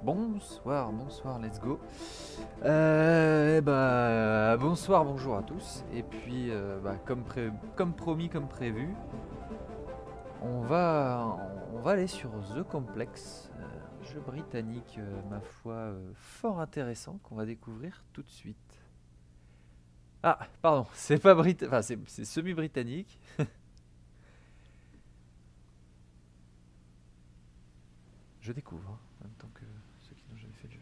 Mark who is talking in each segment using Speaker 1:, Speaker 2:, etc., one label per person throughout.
Speaker 1: Bonsoir, bonsoir, let's go. Bonsoir, bonjour à tous. Et puis, comme promis, comme prévu, on va aller sur The Complex, un jeu britannique, ma foi, fort intéressant qu'on va découvrir tout de suite. Ah, pardon, c'est pas britannique, enfin c'est semi-britannique. Je découvre, hein, en même temps que ceux qui n'ont jamais fait le jeu.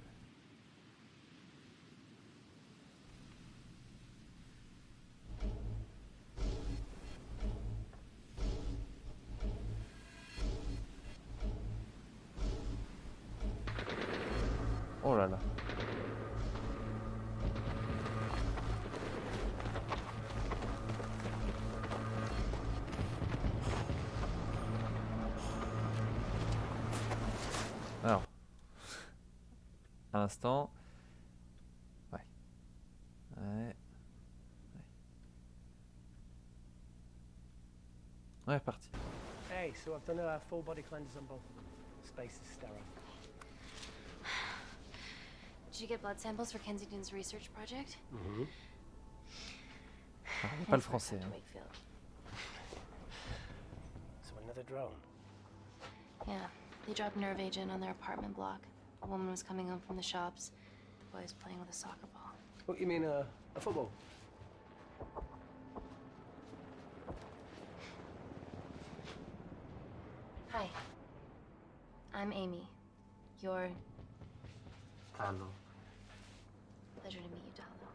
Speaker 1: Oh là là. Alors, à l'instant. Ouais. Ouais. Ouais, parti.
Speaker 2: Hey, so I've done a full body cleanse on both. Space is sterile.
Speaker 3: Did you get blood samples for Kensington's research project?
Speaker 2: Mm-hmm.
Speaker 1: Ah, pas le français. Hein.
Speaker 2: So another drone.
Speaker 3: Yeah, they dropped nerve agent on their apartment block. A woman was coming home from the shops. The boy was playing with a soccer ball.
Speaker 2: What, you mean a football?
Speaker 3: Hi. I'm Amy. You're...
Speaker 4: Hello.
Speaker 3: Pleasure to meet you, Talo.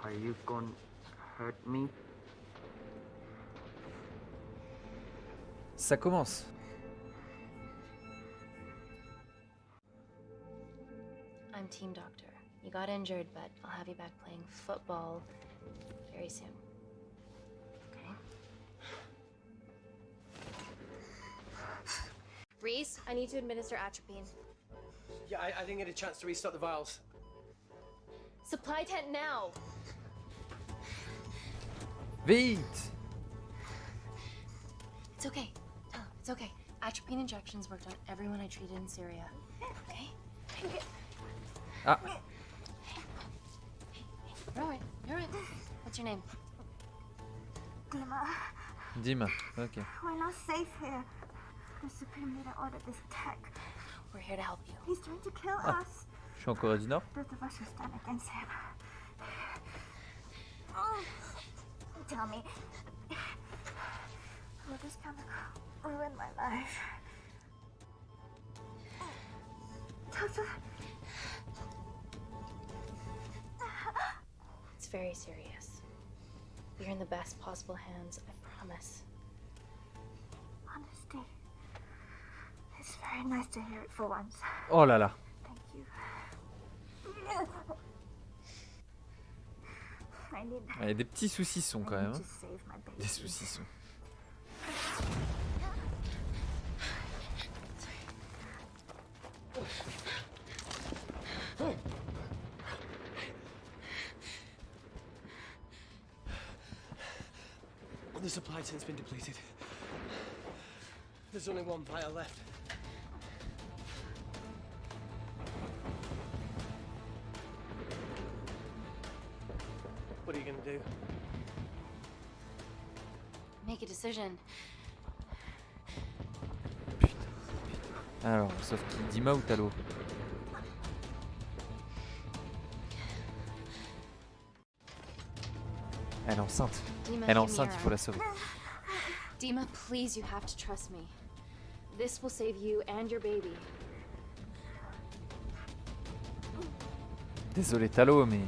Speaker 4: Are you gonna hurt me?
Speaker 1: Ça commence.
Speaker 3: I'm team doctor. You got injured, but I'll have you back playing football very soon. Okay? Reese, I need to administer atropine.
Speaker 2: Yeah, I didn't get a chance to restock the vials.
Speaker 3: Supply tent now!
Speaker 1: Vite!
Speaker 3: It's okay. Tell him, it's okay. Atropine injections worked on everyone I treated in Syria. Okay?
Speaker 1: Ah,
Speaker 3: You're alright. You're alright. What's your name?
Speaker 5: Dima,
Speaker 1: Dima, ok.
Speaker 5: we're not safe here. The Supreme Leader ordered this attack.
Speaker 3: We're here to help you.
Speaker 5: He's trying to kill
Speaker 1: Ah.
Speaker 5: us.
Speaker 1: Je suis en Corée du Nord.
Speaker 5: Both of us will stand against him. Oh, tell me, will this chemical ruin my life? Doctor,
Speaker 3: It's very serious. You're in the best possible hands, I promise.
Speaker 5: honesty. It's very nice to hear it for once.
Speaker 1: Oh là là.
Speaker 5: Thank you. I need
Speaker 1: Il y a des petits saucissons quand même.
Speaker 5: to
Speaker 1: Hein.
Speaker 5: save my baby.
Speaker 1: Des saucissons.
Speaker 2: The supply tent's been depleted. There's only one vial left. What are you gonna do?
Speaker 3: Make a decision.
Speaker 1: Alors, sauf qui Dima ou Talo? Elle est enceinte.
Speaker 3: Dima,
Speaker 1: Elle est
Speaker 3: give me
Speaker 1: enceinte,
Speaker 3: your
Speaker 1: il faut la
Speaker 3: arm.
Speaker 1: sauver.
Speaker 3: Dima, please, you have to trust me. This will save you and your baby.
Speaker 1: Désolé Talo, mais...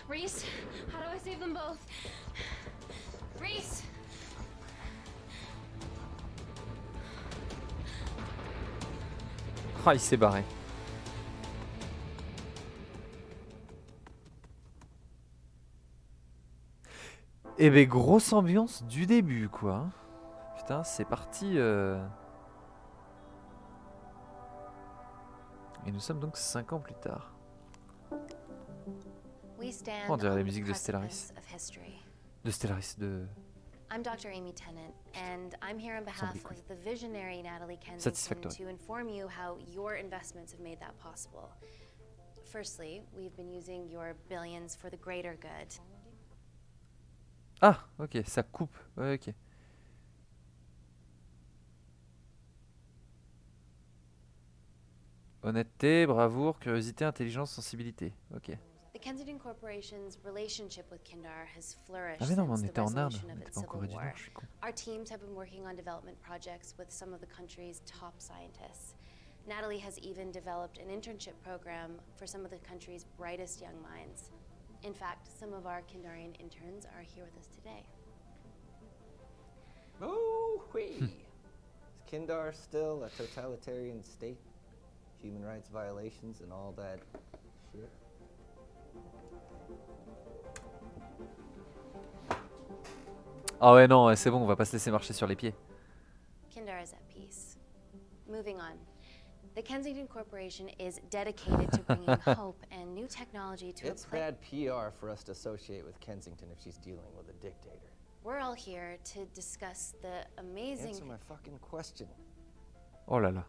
Speaker 3: Reese, how do I save them both? Reese!
Speaker 1: Ah, il s'est barré. Eh ben, grosse ambiance du début, quoi. Putain, c'est parti. Et nous sommes donc 5 ans plus tard.
Speaker 3: We stand
Speaker 1: On dirait la
Speaker 3: on the
Speaker 1: musique de
Speaker 3: precipice
Speaker 1: Stellaris.
Speaker 3: of history.
Speaker 1: De Stellaris, de...
Speaker 3: I'm Dr. Amy Tennant, and I'm here on behalf
Speaker 1: Semble
Speaker 3: of the visionary Natalie Kensington
Speaker 1: Satisfactory.
Speaker 3: to inform you how your investments have made that possible. Firstly, we've been using your billions for the greater good.
Speaker 1: Ah, ok, ça coupe. Ouais, ok. Honnêteté, bravoure, curiosité, intelligence, sensibilité. Ok.
Speaker 3: The Kensington Corporation's relationship with Kindar has flourished
Speaker 1: Ah mais non, mais on
Speaker 3: since the
Speaker 1: était en Inde,
Speaker 3: resolution
Speaker 1: on
Speaker 3: of
Speaker 1: n'était
Speaker 3: its
Speaker 1: pas en
Speaker 3: civil
Speaker 1: Corée du
Speaker 3: war.
Speaker 1: Nord, je suis con.
Speaker 3: Our teams have been working on development projects with some of the country's top scientists. Natalie has even developed an internship program for some of the country's brightest young minds. In fact, some of our Kindarian interns are here with us today.
Speaker 6: Oh, wee! Is Kindar still a totalitarian state? Human rights violations and all that shit?
Speaker 1: Ah ouais, non, c'est bon, on va pas se laisser marcher sur les pieds.
Speaker 3: Kindar is at peace. Moving on. The Kensington Corporation is dedicated to bringing hope and new technology to
Speaker 6: It's
Speaker 3: a place.
Speaker 6: bad PR for us to associate with Kensington if she's dealing with a dictator.
Speaker 3: We're all here to discuss the amazing.
Speaker 6: Answer my fucking question.
Speaker 1: Oh là là.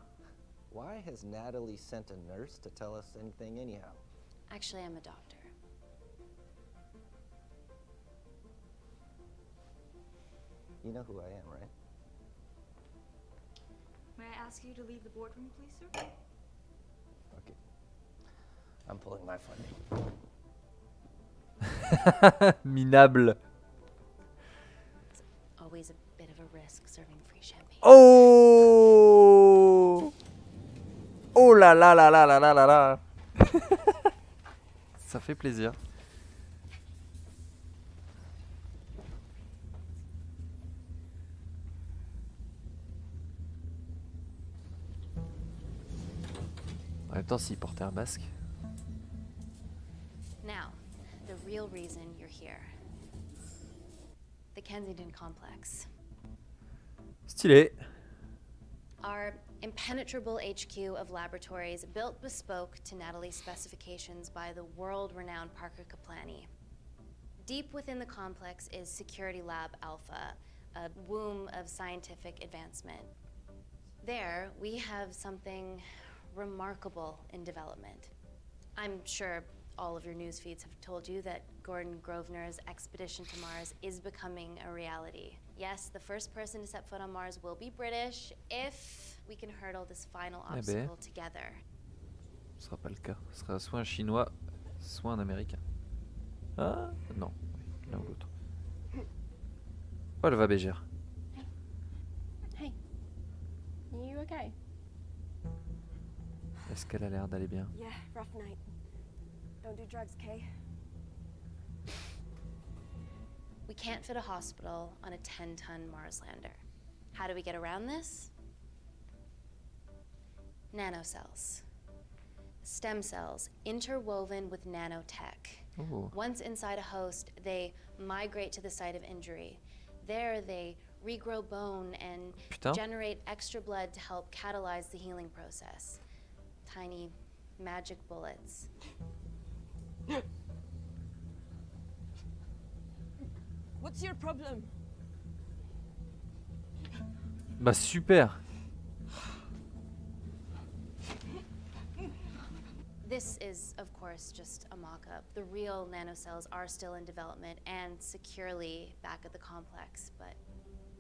Speaker 6: Why has Natalie sent a nurse to tell us anything anyhow?
Speaker 3: Actually, I'm a doctor.
Speaker 6: You know who I am, right?
Speaker 5: May I ask you to leave the boardroom, please, sir?
Speaker 6: Okay. I'm pulling my funding.
Speaker 1: Minable.
Speaker 3: Always a bit of a risk serving free champagne.
Speaker 1: Oh. Oh là là là là là là là là. Ça fait plaisir. En même temps, s'il portait un masque.
Speaker 3: Now, the real reason you're here. The Kensington Complex.
Speaker 1: Stylé.
Speaker 3: Our impenetrable HQ of laboratories built bespoke to Natalie's specifications by the world-renowned Parker Kaplani. Deep within the complex is Security Lab Alpha, a womb of scientific advancement. There, we have something remarkable in development. I'm sure all of your news feeds have told you that Gordon Grosvenor's expedition to Mars is becoming a reality. Yes, the first person to set foot on Mars will be British if we can hurdle this final
Speaker 1: Eh ben.
Speaker 3: obstacle together.
Speaker 1: Ce sera pas le cas. Ce sera soit un Chinois, soit un Américain. Ah non, oui, l'un ou l'autre. Oh, elle va bégère.
Speaker 7: Hey, you okay?
Speaker 1: Est-ce qu'elle a l'air d'aller bien?
Speaker 7: Yeah, rough night. Don't do drugs, Kay.
Speaker 3: We can't fit a hospital on a 10-ton Mars lander. How do we get around this? Nanocells. Stem cells interwoven with nanotech.
Speaker 1: Oh.
Speaker 3: Once inside a host, they migrate to the site of injury. There, they regrow bone and
Speaker 1: Putain.
Speaker 3: generate extra blood to help catalyze the healing process. Tiny magic bullets.
Speaker 7: What's your problem?
Speaker 1: Bah super.
Speaker 3: This is, of course, just a mock-up. The real nanocells are still in development and securely back at the complex, but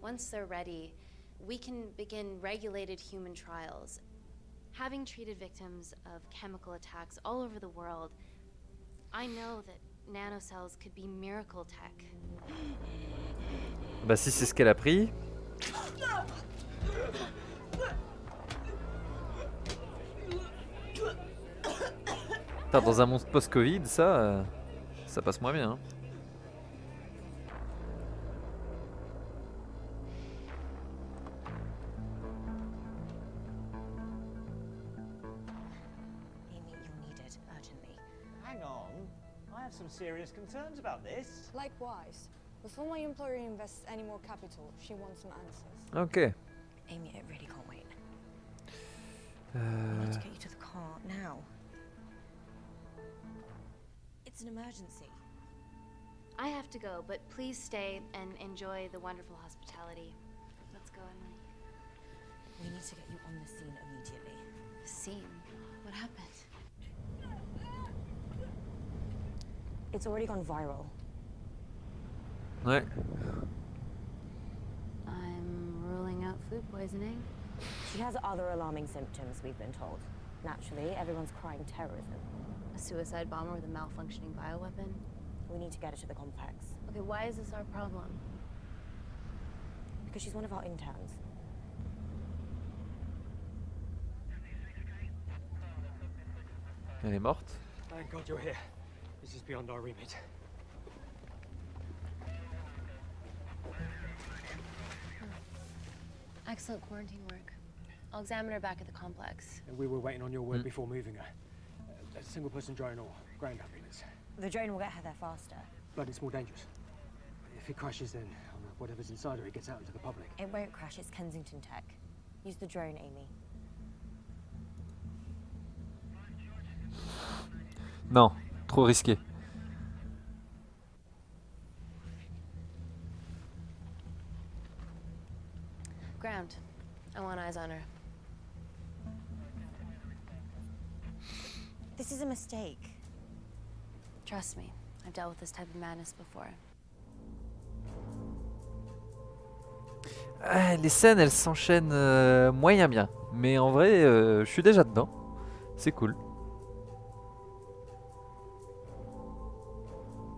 Speaker 3: once they're ready, we can begin regulated human trials. Having treated victims of chemical attacks all over the world, I know that nanocells could be miracle tech.
Speaker 1: Bah si c'est ce qu'elle a pris. Putain, dans un monde post-Covid, ça passe moins bien. Hein.
Speaker 8: Amy, you'll need it urgently.
Speaker 2: Hang on. I have some serious concerns about this.
Speaker 9: Likewise. Before my employer invests any more capital, she wants some answers.
Speaker 1: Ok.
Speaker 8: Amy, it really can't wait. We need to get you to the car now. It's an emergency.
Speaker 3: I have to go, but please stay and enjoy the wonderful hospitality. Let's go, Emily.
Speaker 8: We need to get you on the scene immediately.
Speaker 3: The scene? What happened?
Speaker 8: It's already gone viral.
Speaker 1: Ouais.
Speaker 3: I'm ruling out food poisoning.
Speaker 8: She has other alarming symptoms, we've been told. Naturally, everyone's crying terrorism.
Speaker 3: A suicide bomber with a malfunctioning bioweapon?
Speaker 8: We need to get her to the complex.
Speaker 3: Okay, why is this our problem?
Speaker 8: Because she's one of our interns.
Speaker 1: Elle est morte.
Speaker 2: Thank God you're here. This is beyond our remit.
Speaker 3: Excellent quarantine work. I'll examine her back at the complex.
Speaker 2: And we were waiting on your word before moving her. A single-person drone or ground ambulance.
Speaker 8: The drone will get her there faster.
Speaker 2: But it's more dangerous. If it crashes, then whatever's inside her, it gets out into the public.
Speaker 8: It won't crash, it's Kensington tech. Use the drone, Amy.
Speaker 1: Non, trop risqué.
Speaker 3: Ground. I want eyes on her.
Speaker 8: This is a mistake.
Speaker 3: Trust me, I've dealt with this type of madness before.
Speaker 1: Les scènes, elles s'enchaînent moyen bien. Mais en vrai, je suis déjà dedans. C'est cool.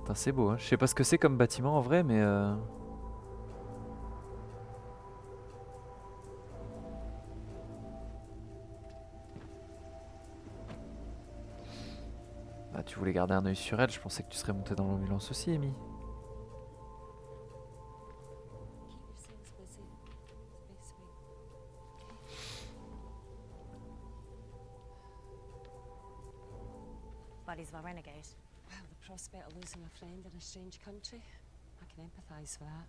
Speaker 1: Putain, c'est beau, hein. Je sais pas ce que c'est comme bâtiment en vrai, mais... Bah, tu voulais garder un œil sur elle, je pensais que tu serais monté dans l'ambulance aussi, Amy.
Speaker 8: Buddies of our renegade.
Speaker 10: Well, the prospect of losing a friend in a strange country, I can empathise with that.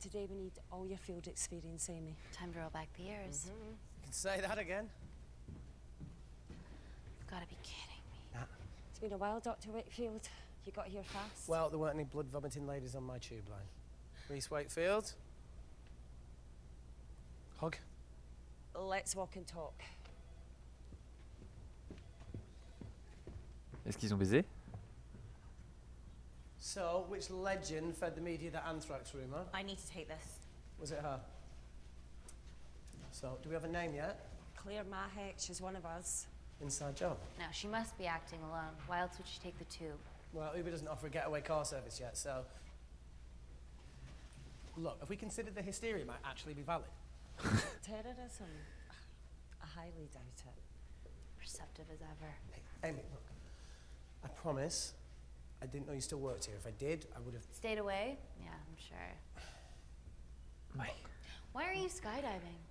Speaker 10: Today we need all your field experience, Amy.
Speaker 3: Time to roll back the years.
Speaker 2: You can say that again.
Speaker 3: You've got to be kidding me.
Speaker 10: It's been a while, Dr. Wakefield. You got here fast.
Speaker 2: Well, there weren't any blood-vomiting ladies on my tube line. Reese Wakefield. Hug.
Speaker 10: Let's walk and talk.
Speaker 1: Est-ce qu'ils ont baisé?
Speaker 2: So, which legend fed the media that anthrax rumour?
Speaker 8: I need to take this.
Speaker 2: Was it her? So, do we have a name yet?
Speaker 10: Claire Mahek, she's one of us.
Speaker 2: Inside job.
Speaker 3: Now, she must be acting alone. Why else would she take the tube?
Speaker 2: Well, Uber doesn't offer a getaway car service yet, so... Look, have we considered the hysteria might actually be valid?
Speaker 10: Terrorism? I highly doubt it.
Speaker 3: Perceptive as ever.
Speaker 2: Hey, Amy, look. I promise I didn't know you still worked here. If I did, I would have...
Speaker 3: Stayed away? Yeah, I'm sure.
Speaker 1: Ouais.
Speaker 3: Why are you skydiving?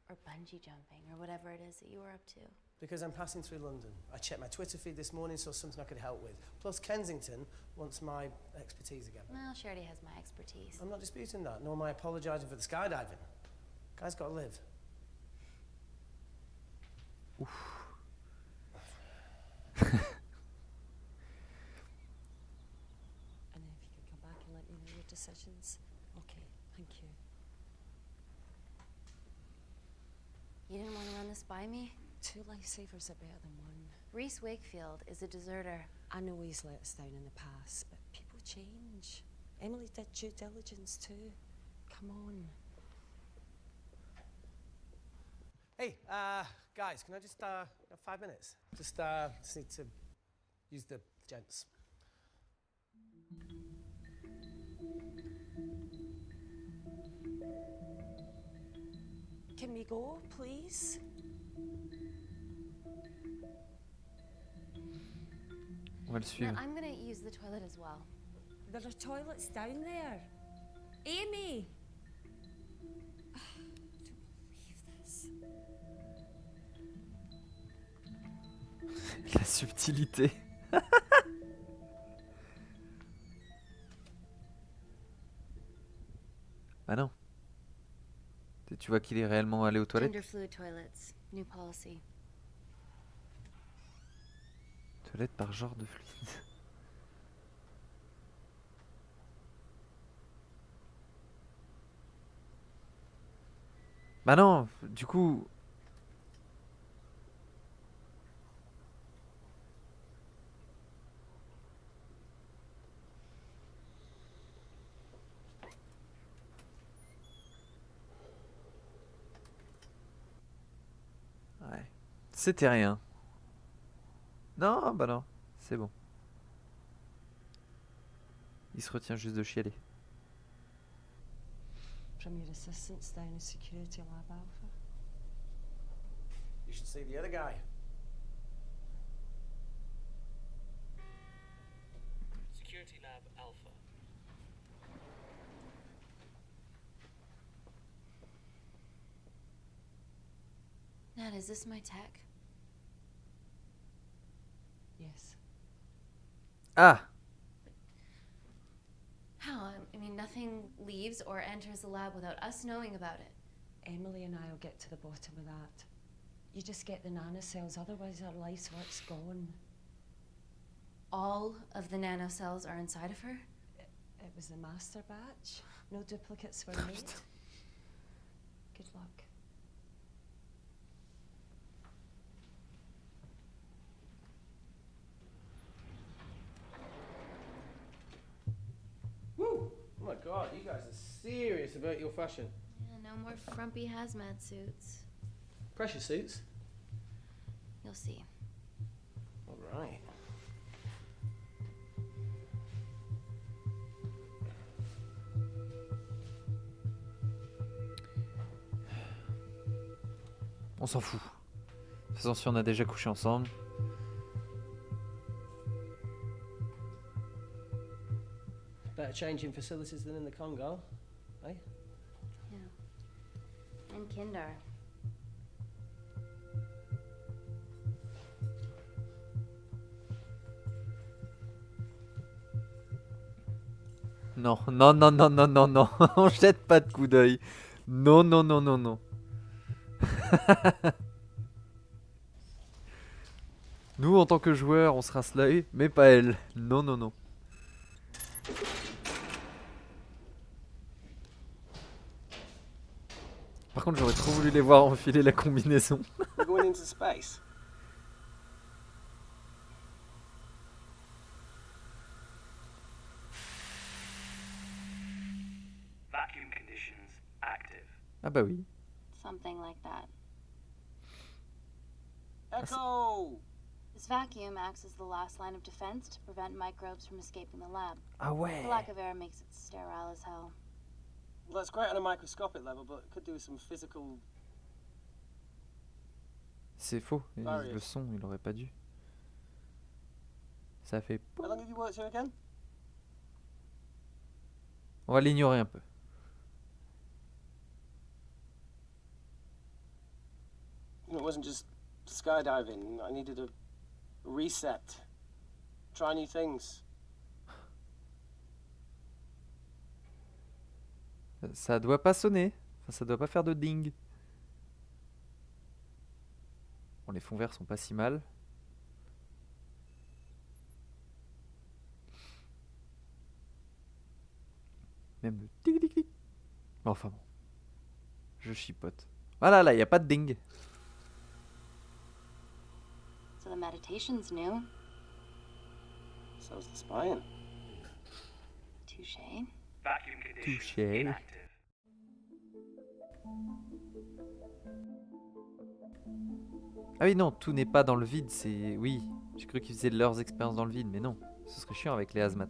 Speaker 3: Or bungee jumping, or whatever it is that you were up to?
Speaker 2: Because I'm passing through London. I checked my Twitter feed this morning, saw something I could help with. Plus, Kensington wants my expertise again.
Speaker 3: Well, she already has my expertise.
Speaker 2: I'm not disputing that, nor am I apologising for the skydiving. Guy's got to live.
Speaker 10: And if you could come back and let me know your decisions. Okay, thank you.
Speaker 3: You didn't want to run this by me?
Speaker 10: 2 lifesavers are better than 1.
Speaker 3: Reese Wakefield is a deserter.
Speaker 10: I know he's let us down in the past, but people change. Emily did due diligence too. Come on.
Speaker 2: Hey, guys, can I just have 5 minutes? Just need to use the gents.
Speaker 10: Can we go, please?
Speaker 1: On va le
Speaker 3: Now,
Speaker 1: suivre.
Speaker 3: I'm gonna use the toilet as well.
Speaker 10: There are toilets down there. Amy! I don't believe this.
Speaker 1: La subtilité. Ah non. Et tu vois qu'il est réellement allé aux toilettes.
Speaker 3: Gender fluid toilets, new policy.
Speaker 1: Toilette par genre de fluide. Bah non, du coup... Ouais. C'était rien. Non, bah non. C'est bon. Il se retient juste de chialer.
Speaker 10: From your assistants down in Security Lab Alpha.
Speaker 2: You should see the other guy.
Speaker 11: Security Lab Alpha.
Speaker 3: Nat, is this my tech?
Speaker 10: Yes.
Speaker 1: Ah!
Speaker 3: How? I mean, nothing leaves or enters the lab without us knowing about it.
Speaker 10: Emily and I will get to the bottom of that. You just get the nanocells, otherwise our life's work's gone.
Speaker 3: All of the nanocells are inside of her?
Speaker 10: It was the master batch. No duplicates were made. Good luck.
Speaker 2: Woo! Oh my god, you guys are serious about your fashion.
Speaker 3: Yeah, no more frumpy hazmat suits.
Speaker 2: Pressure suits?
Speaker 3: You'll see.
Speaker 2: Alright.
Speaker 1: On s'en fout. De toute façon, si on a déjà couché ensemble.
Speaker 2: Better changing facilities than in the Congo, eh?
Speaker 3: Yeah. And Kindar.
Speaker 1: Non, non, non, non, non, non, non. On jette pas de coup d'œil. Non, non, non, non, non. Nous, en tant que joueurs, on se rince l'œil, mais pas elle. Non, non, non. Par contre, j'aurais trop voulu les voir enfiler la combinaison.
Speaker 2: We're going into space.
Speaker 11: Vacuum conditions active.
Speaker 1: Ah bah oui.
Speaker 3: Something like that.
Speaker 2: Echo!
Speaker 3: This vacuum acts as the last line of defense to prevent microbes from escaping the lab.
Speaker 1: Ah ouais.
Speaker 3: The lack of air makes it sterile as hell.
Speaker 2: Well, that's great on a microscopic level, but it could do with some physical.
Speaker 1: C'est faux.
Speaker 2: Barriers.
Speaker 1: Le son, il aurait pas dû. Ça fait...
Speaker 2: How long have you worked here again?
Speaker 1: On va l'ignorer un peu.
Speaker 2: It wasn't just skydiving. I needed a reset. Try new things.
Speaker 1: Ça doit pas sonner. Enfin, ça doit pas faire de ding. Bon, les fonds verts sont pas si mal. Même le tic tic tic. Enfin bon. Je chipote. Voilà, là, il n'y a pas de ding.
Speaker 3: So the meditation's new.
Speaker 2: So's the spying.
Speaker 3: Touché.
Speaker 11: Vacuum conditions
Speaker 1: Touché.
Speaker 11: inactive.
Speaker 1: Ah oui, non, tout n'est pas dans le vide, c'est... Oui, j'ai cru qu'ils faisaient leurs expériences dans le vide, mais non. Ce serait chiant avec les hazmat.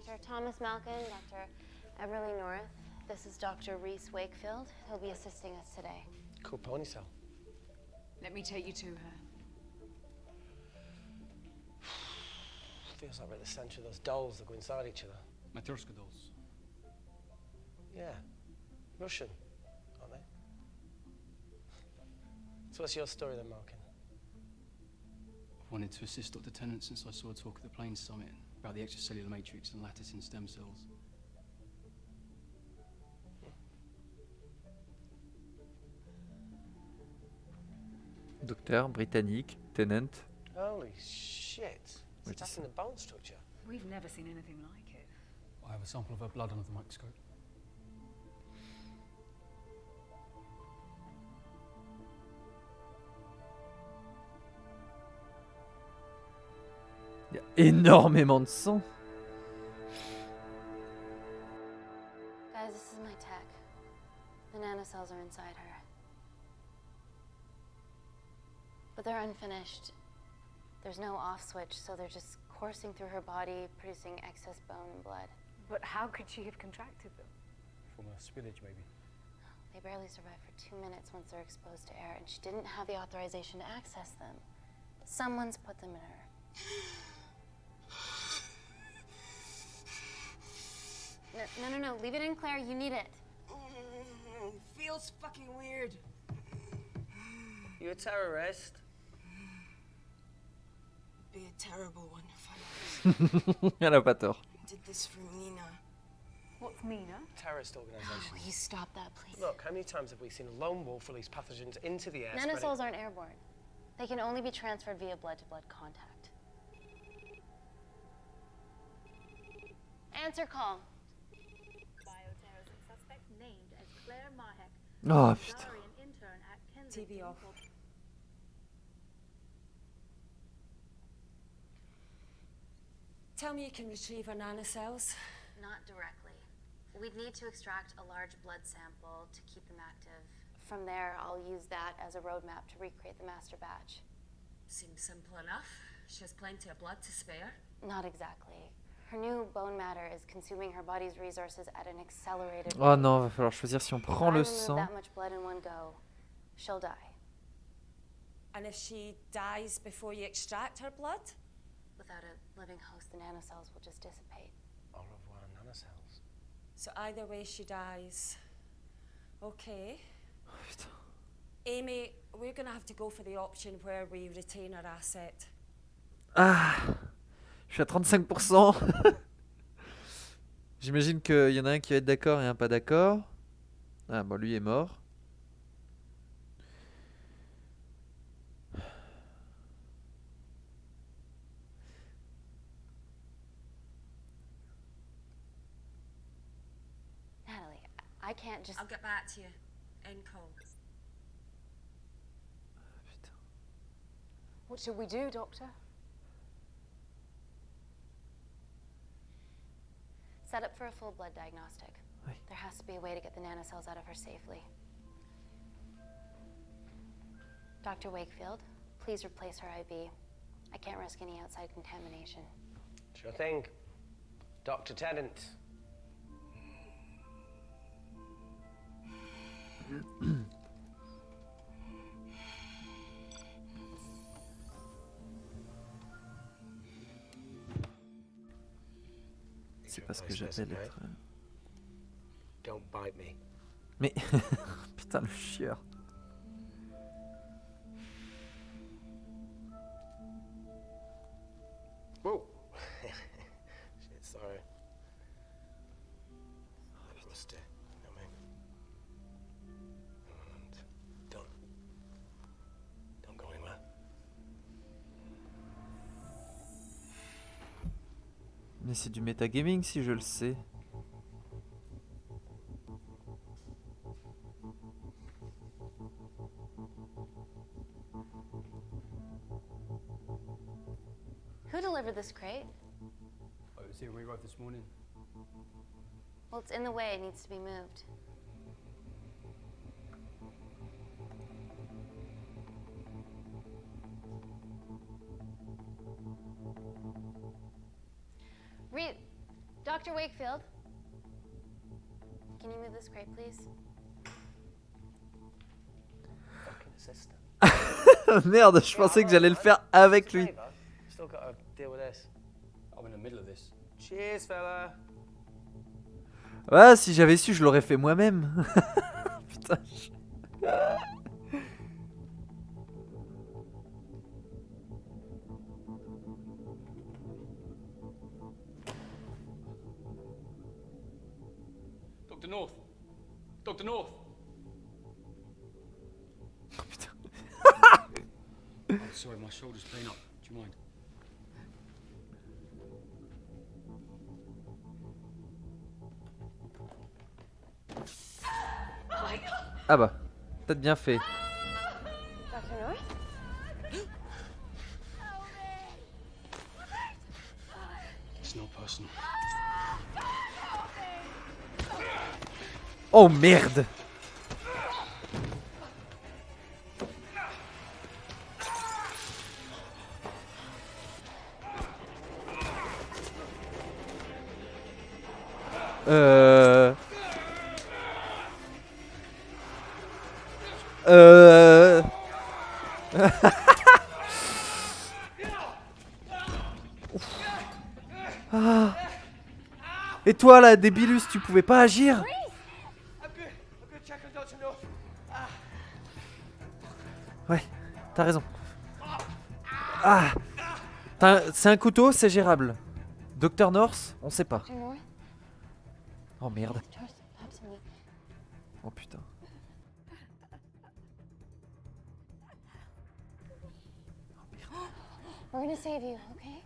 Speaker 3: Dr. Thomas Malkin, Dr. Everly North. This is Dr. Reese Wakefield. He'll be assisting us today.
Speaker 2: Cool ponytail.
Speaker 10: Let me take you to her.
Speaker 2: Feels like we're at the centre of those dolls that go inside each other.
Speaker 11: Matryoshka dolls.
Speaker 2: Yeah. Russian, aren't they? So what's your story then, Malkin?
Speaker 11: I've wanted to assist Dr. Tennant since I saw a talk at the Plains Summit about the extracellular matrix and lattice in stem cells.
Speaker 1: Docteur britannique, Tennant.
Speaker 2: Holy shit. It's
Speaker 1: Wait a
Speaker 2: attacking the bone structure.
Speaker 12: We've never seen anything like it.
Speaker 11: I have a sample of her blood under the microscope.
Speaker 1: Il y a énormément de sang.
Speaker 3: Guys, this is my tech. The nanocells are inside her. But they're unfinished. There's no off switch, so they're just coursing through her body, producing excess bone and blood.
Speaker 12: But how could she have contracted them?
Speaker 2: From a spillage, maybe.
Speaker 3: They barely survive for 2 minutes once they're exposed to air, and she didn't have the authorization to access them. Someone's put them in her. No, leave it in, Claire. You need it.
Speaker 7: Feels fucking weird.
Speaker 6: You a terrorist?
Speaker 7: Be a terrible one if I
Speaker 1: Elle a pas tort.
Speaker 7: did this for Nina.
Speaker 12: What's Nina?
Speaker 2: Terrorist organisation.
Speaker 3: Will you stop that, please?
Speaker 2: Look, how many times have we seen a lone wolf release pathogens into the air?
Speaker 3: Nanocells aren't airborne. They can only be transferred via blood-to-blood contact. Answer call.
Speaker 5: Bioterrorism suspect named as Claire Mahek.
Speaker 1: Oh putain.
Speaker 5: Bulgarian intern at
Speaker 10: TV off. Tell me you can retrieve her nanocells.
Speaker 3: Not directly. We'd need to extract a large blood sample to keep them active. From there, I'll use that as a roadmap to recreate the master batch.
Speaker 10: Seems simple enough. She has plenty of blood to spare.
Speaker 3: Not exactly. Her new bone matter is consuming her body's resources at an accelerated rate.
Speaker 1: Oh non, va falloir choisir si on prend le
Speaker 3: If I remove
Speaker 1: sang.
Speaker 3: that much blood in one go, she'll die.
Speaker 10: And if she dies before you extract her blood?
Speaker 3: Without a living host, the nanocells will just dissipate.
Speaker 2: Au revoir, nanocells.
Speaker 10: So either way she dies. Okay.
Speaker 1: Oh, putain.
Speaker 10: Amy, we're gonna have to go for the option where we retain our asset.
Speaker 1: Ah, je suis à 35%. J'imagine qu'il y en a un qui va être d'accord et un pas d'accord. Ah bon, lui est mort.
Speaker 3: Natalie, I can't just...
Speaker 10: I'll get back to you. End call.
Speaker 12: What should we do, Doctor?
Speaker 3: Set up for a full blood diagnostic.
Speaker 1: Oui.
Speaker 3: There has to be a way to get the nanocells out of her safely. Dr. Wakefield, please replace her IV. I can't risk any outside contamination.
Speaker 2: Sure thing. Dr. Tennant.
Speaker 1: C'est pas ce que j'appelle être...
Speaker 2: Don't bite me.
Speaker 1: Mais... Putain, le chieur.
Speaker 2: Whoa. Shit, sorry. Rusty. No, man. And don't go anywhere.
Speaker 1: Mais c'est du metagaming si je le sais.
Speaker 3: Who delivered this crate?
Speaker 11: Oh, it was here when we arrived this morning.
Speaker 3: Well, it's in the way. It needs to be moved. Dr. Wakefield, can you move this crate, please?
Speaker 2: Fucking assistant.
Speaker 1: Merde, je pensais que j'allais le faire avec lui.
Speaker 2: Still got to deal with this.
Speaker 11: I'm in the middle of this.
Speaker 2: Cheers, fella.
Speaker 1: Ouais, si j'avais su, je l'aurais fait moi-même. Putain.
Speaker 11: Dr. North. Dr. North.
Speaker 1: Oh putain.
Speaker 11: Oh, sorry, my shoulder's playing up. Do you mind?
Speaker 1: Ah bah, peut-être bien fait.
Speaker 9: Dr. North?
Speaker 11: It's not personal.
Speaker 1: Oh merde! Euh... Ah. Et toi là, débilus, tu pouvais pas agir?
Speaker 2: I'm good, check on Dr. North.
Speaker 1: Ouais, t'as raison. Ah, c'est un couteau, c'est gérable. Docteur North, on sait pas.
Speaker 9: Dr. North?
Speaker 1: Oh merde.
Speaker 9: Trust, absolutely.
Speaker 1: Oh putain.
Speaker 9: We're gonna save you, okay?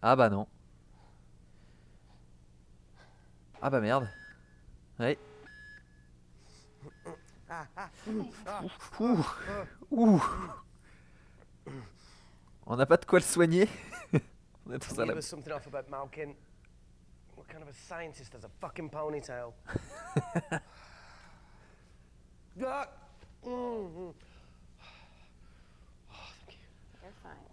Speaker 1: Ah bah non. Ah bah merde. Ouais. Ouh. Ouh. On n'a pas de quoi le soigner. On est tous à la...
Speaker 2: Give us something off about Malkin. What kind of a scientist has a fucking ponytail? Ah! Oh, thank you.
Speaker 9: You're fine.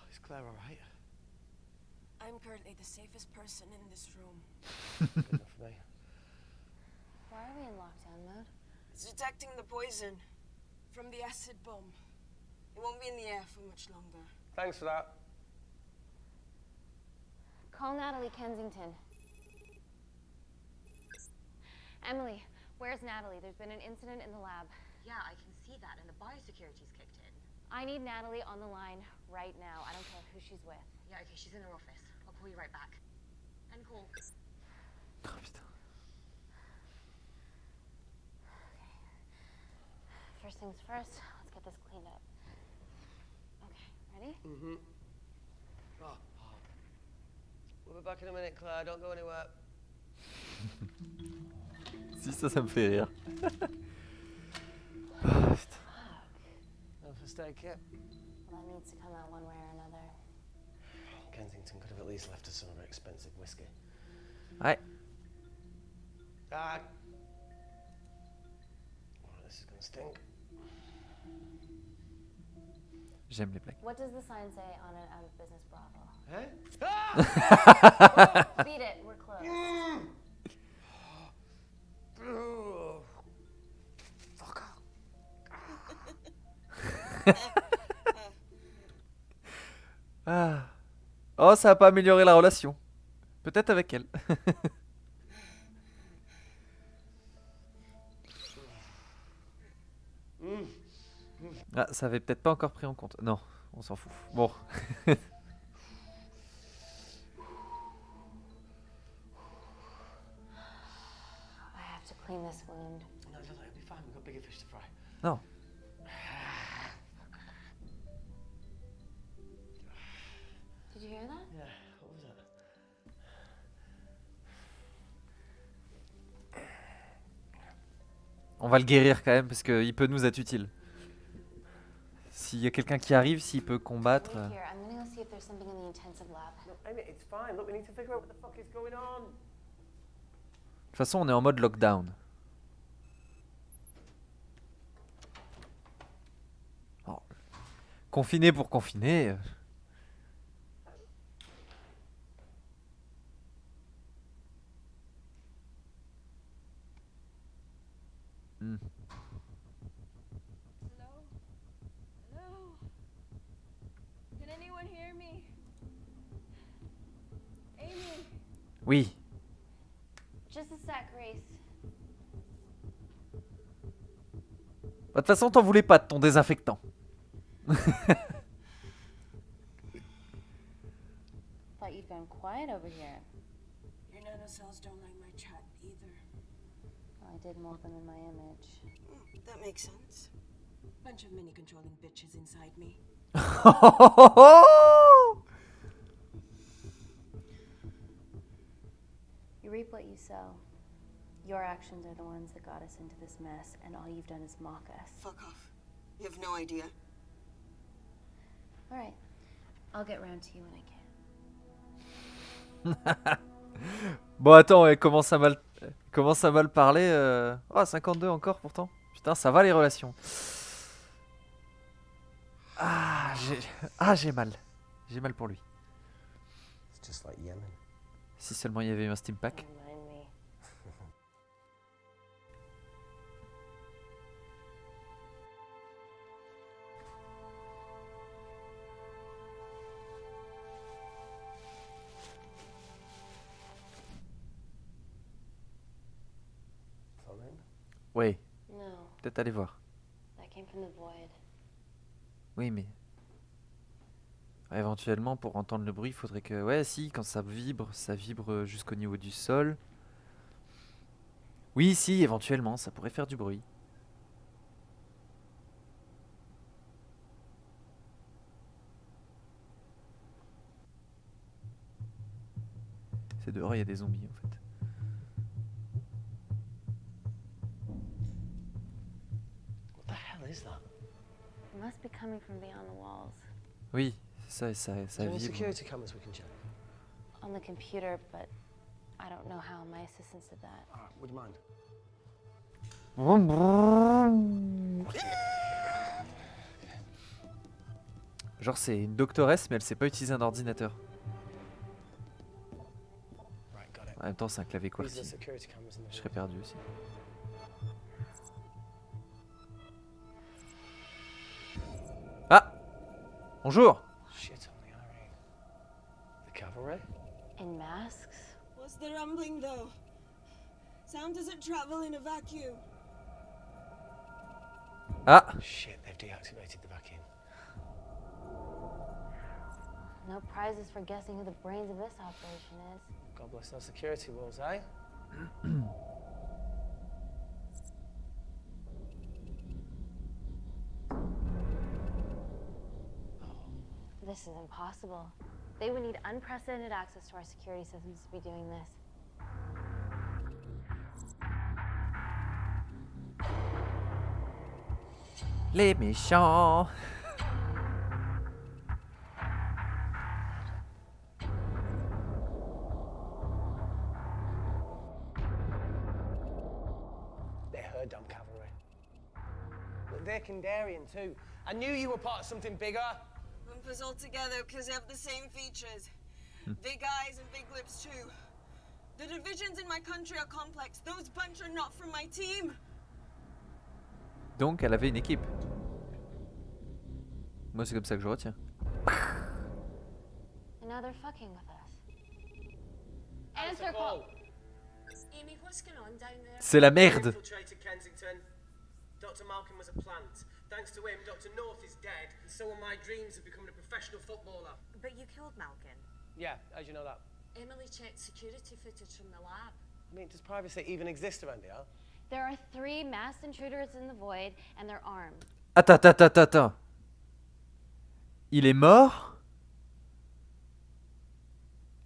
Speaker 2: Is Claire all right?
Speaker 7: I'm currently the safest person in this room.
Speaker 2: Good enough for me.
Speaker 9: Why are we in lockdown mode?
Speaker 7: It's detecting the poison from the acid bomb. It won't be in the air for much longer.
Speaker 2: Thanks for that.
Speaker 3: Call Natalie Kensington. Emily, where's Natalie? There's been an incident in the lab.
Speaker 13: Yeah, I can see that, and the biosecurity's kicked in.
Speaker 3: I need Natalie on the line right now. I don't care who she's with.
Speaker 13: Yeah, okay, she's in her office. I'll call you right back. End call.
Speaker 1: Oh putain.
Speaker 3: First things first, let's get this cleaned up. Okay, ready?
Speaker 2: Mm-hmm. We'll be back in a minute, Claire. Don't go anywhere.
Speaker 1: Si ça me fait rire. Oh, putain.
Speaker 2: No first aid kit.
Speaker 3: Well, that needs to come out one way or another.
Speaker 2: Kensington could have at least left us some of her expensive whiskey.
Speaker 1: Ouais.
Speaker 2: Ah. Oh, this is gonna stink.
Speaker 1: J'aime les blagues.
Speaker 3: What does the sign say on an out of business brothel?
Speaker 2: Hey?
Speaker 3: Beat it, we're closed.
Speaker 2: Fuck off.
Speaker 1: Ah. Oh, ça a pas amélioré la relation. Peut-être avec elle. Ah, ça avait peut-être pas encore pris en compte. Non, on s'en fout. Bon.
Speaker 3: I have to clean this wound.
Speaker 2: No, it'll be fine. We've got bigger fish to fry.
Speaker 1: Non.
Speaker 3: Did you hear that?
Speaker 2: Yeah, what was that?
Speaker 1: On va le guérir quand même parce qu'il peut nous être utile. S'il y a quelqu'un qui arrive, s'il peut combattre.
Speaker 3: Wait here, I'm gonna go see if there's something in the intensive lab.
Speaker 2: Look, Amy, it's fine. Look, we need to figure out what the fuck is going on.
Speaker 1: De toute façon, on est en mode lockdown. Oh. Confiné pour confiner. Hmm.
Speaker 7: Hello? Hello? Can anyone hear me? Amy?
Speaker 1: Oui.
Speaker 3: Just a sec, Grace.
Speaker 1: Bah, de toute façon, t'en voulais pas de ton désinfectant.
Speaker 3: Thought
Speaker 9: thought you'd gone quiet over here.
Speaker 7: Your nanocells don't like my chat either.
Speaker 9: Well, I did mold them in my image.
Speaker 7: That makes sense. Bunch of mini-controlling bitches inside me.
Speaker 9: You reap what you sow. Your actions are the ones that got us into this mess, and all you've done is mock us.
Speaker 7: Fuck off. You have no idea.
Speaker 9: All right. I'll get round to you when I can.
Speaker 1: Bon, attends, elle commence à mal parler. Oh, 52 encore pourtant. Putain, ça va les relations. J'ai mal. J'ai mal pour lui.
Speaker 2: It's just like Yemen.
Speaker 1: Si seulement il y avait eu un steam pack.
Speaker 9: Remind me.
Speaker 1: Oui.
Speaker 9: No,
Speaker 1: Peut-être aller voir.
Speaker 9: that came from the void.
Speaker 1: Oui, mais... éventuellement, pour entendre le bruit, il faudrait que... Ouais, si, quand ça vibre jusqu'au niveau du sol. Oui, si, éventuellement, ça pourrait faire du bruit. C'est dehors, il y a des zombies, en fait.
Speaker 2: What the hell is that?
Speaker 9: It must be coming from beyond the walls.
Speaker 1: Oui, c'est ça
Speaker 2: Is there any
Speaker 1: vibre.
Speaker 2: security cameras we can check?
Speaker 9: On the computer, but I don't know how my assistants did that.
Speaker 2: Alright, would you mind?
Speaker 1: Genre, c'est une doctoresse, mais elle sait pas utiliser un ordinateur.
Speaker 2: Right, got it.
Speaker 1: En même temps, c'est un clavier
Speaker 2: These are the
Speaker 1: QWERTY.
Speaker 2: security cameras in the
Speaker 1: Je serais perdu aussi. Ah! Bonjour!
Speaker 2: Shit on the irene. The cavalry?
Speaker 9: In masks?
Speaker 7: What's the rumbling though? Sound doesn't travel in a vacuum.
Speaker 1: Ah!
Speaker 2: Shit, they've deactivated the vacuum.
Speaker 9: No prizes for guessing who the brains of this operation is.
Speaker 2: God bless those security walls, eh?
Speaker 9: This is impossible. They would need unprecedented access to our security systems to be doing this.
Speaker 1: Les méchants!
Speaker 2: They're her dumb cavalry. But they're Kandarian too. I knew you were part of something bigger.
Speaker 7: Lumpers all together because they have the same features. Big eyes and big lips too. The divisions in my country are complex. Those bunch are not from my team.
Speaker 1: Donc, elle avait une équipe. Moi, c'est comme ça que je retiens.
Speaker 9: And now they're fucking with us. Answer call.
Speaker 10: Amy, what's going on down there?
Speaker 1: C'est la merde!
Speaker 2: Infiltrated Kensington. Dr. Malcolm was a plant. Thanks to him, Dr. North is dead, and so are my dreams of becoming a professional footballer.
Speaker 13: But you killed Malkin.
Speaker 2: Yeah, how'd you know that?
Speaker 10: Emily checked security footage from the lab.
Speaker 2: I mean, does privacy even exist around here?
Speaker 3: There are 3 masked intruders in the void, and they're armed.
Speaker 1: Attends. Il est mort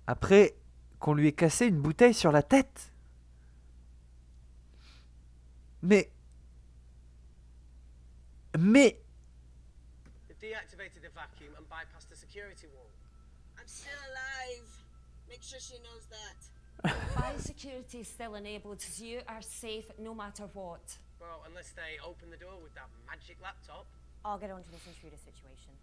Speaker 1: après qu'on lui ait cassé une bouteille sur la tête. Mais...
Speaker 2: They've deactivated the vacuum and bypassed the security wall.
Speaker 7: I'm still alive. Make sure she knows that.
Speaker 10: Biosecurity is still enabled, so you are safe no matter what.
Speaker 2: Well, unless they open the door with that magic laptop.
Speaker 8: I'll get onto this intruder situation.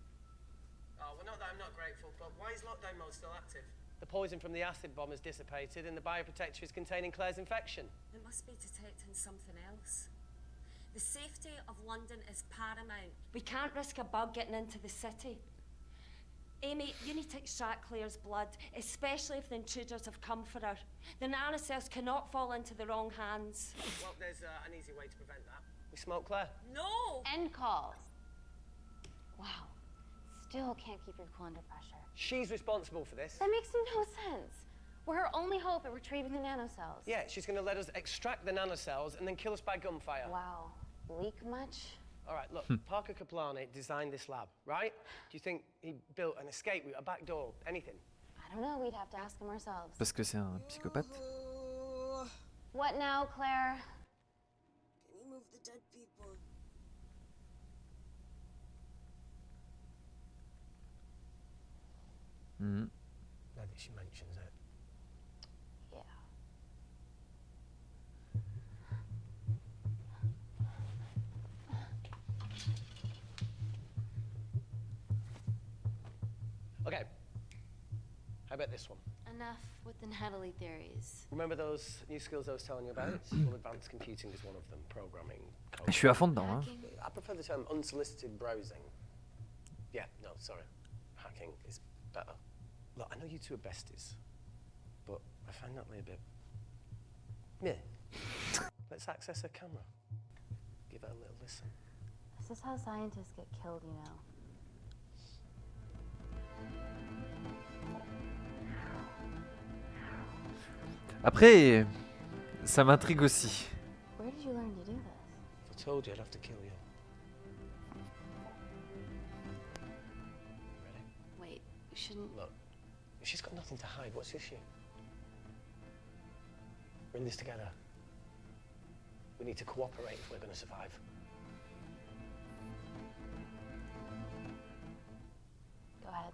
Speaker 2: Oh, well, not that I'm not grateful, but why is lockdown mode still active? The poison from the acid bomb has dissipated and the bioprotector is containing Claire's infection.
Speaker 10: It must be detecting something else. The safety of London is paramount. We can't risk a bug getting into the city. Amy, you need to extract Claire's blood, especially if the intruders have come for her. The nanocells cannot fall into the wrong hands.
Speaker 2: Well, there's an easy way to prevent that. We smoke Claire.
Speaker 10: No!
Speaker 3: End call. Wow. still can't keep your cool under pressure.
Speaker 2: She's responsible for this.
Speaker 3: That makes no sense. We're her only hope at retrieving the nanocells.
Speaker 2: Yeah, she's going to let us extract the nanocells and then kill us by gunfire.
Speaker 3: Wow. Leak much?
Speaker 2: All right, look, Parker Kaplani designed this lab, right? Do you think he built an escape route, a back door, anything?
Speaker 3: I don't know, we'd have to ask him ourselves.
Speaker 1: Parce que c'est un psychopathe.
Speaker 3: What now, Claire?
Speaker 7: Can you move the dead people?
Speaker 1: Mhm.
Speaker 2: Now that she mentions it.
Speaker 3: Yeah.
Speaker 2: Okay. How about this one?
Speaker 3: Enough with the Natalie theories.
Speaker 2: Remember those new skills I was telling you about? Well, advanced computing is one of them. Programming,
Speaker 1: Je suis à fond dedans. Hein.
Speaker 2: I prefer the term unsolicited browsing. Yeah, no, sorry. Hacking is better. Look, I know you two are besties, but I find Natalie a bit... meh. Let's access her camera. Give her a little listen.
Speaker 3: This is how scientists get killed, you know.
Speaker 1: Après, ça m'intrigue aussi.
Speaker 3: Where did you learn to do this?
Speaker 2: If I told you, I'd have to kill you. Ready?
Speaker 3: Wait, you shouldn't...
Speaker 2: Look, she's got nothing to hide. What's the issue? We're in this together. We need to cooperate if we're going to survive.
Speaker 3: Go ahead.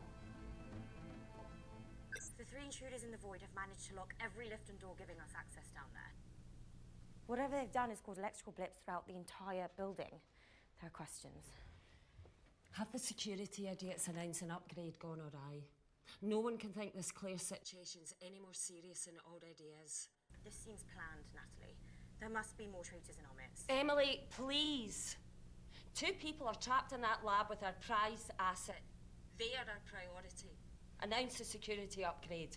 Speaker 10: The three intruders in the void have managed to lock every lift and door giving us access down there.
Speaker 8: Whatever they've done has caused electrical blips throughout the entire building. There are questions.
Speaker 10: Have the security idiots announce an upgrade gone awry? No one can think this Claire situation's any more serious than it already is.
Speaker 8: This seems planned, Natalie. There must be more traitors in our midst.
Speaker 10: Emily, please. 2 people are trapped in that lab with our prized asset. They are our priority. Announce a security upgrade.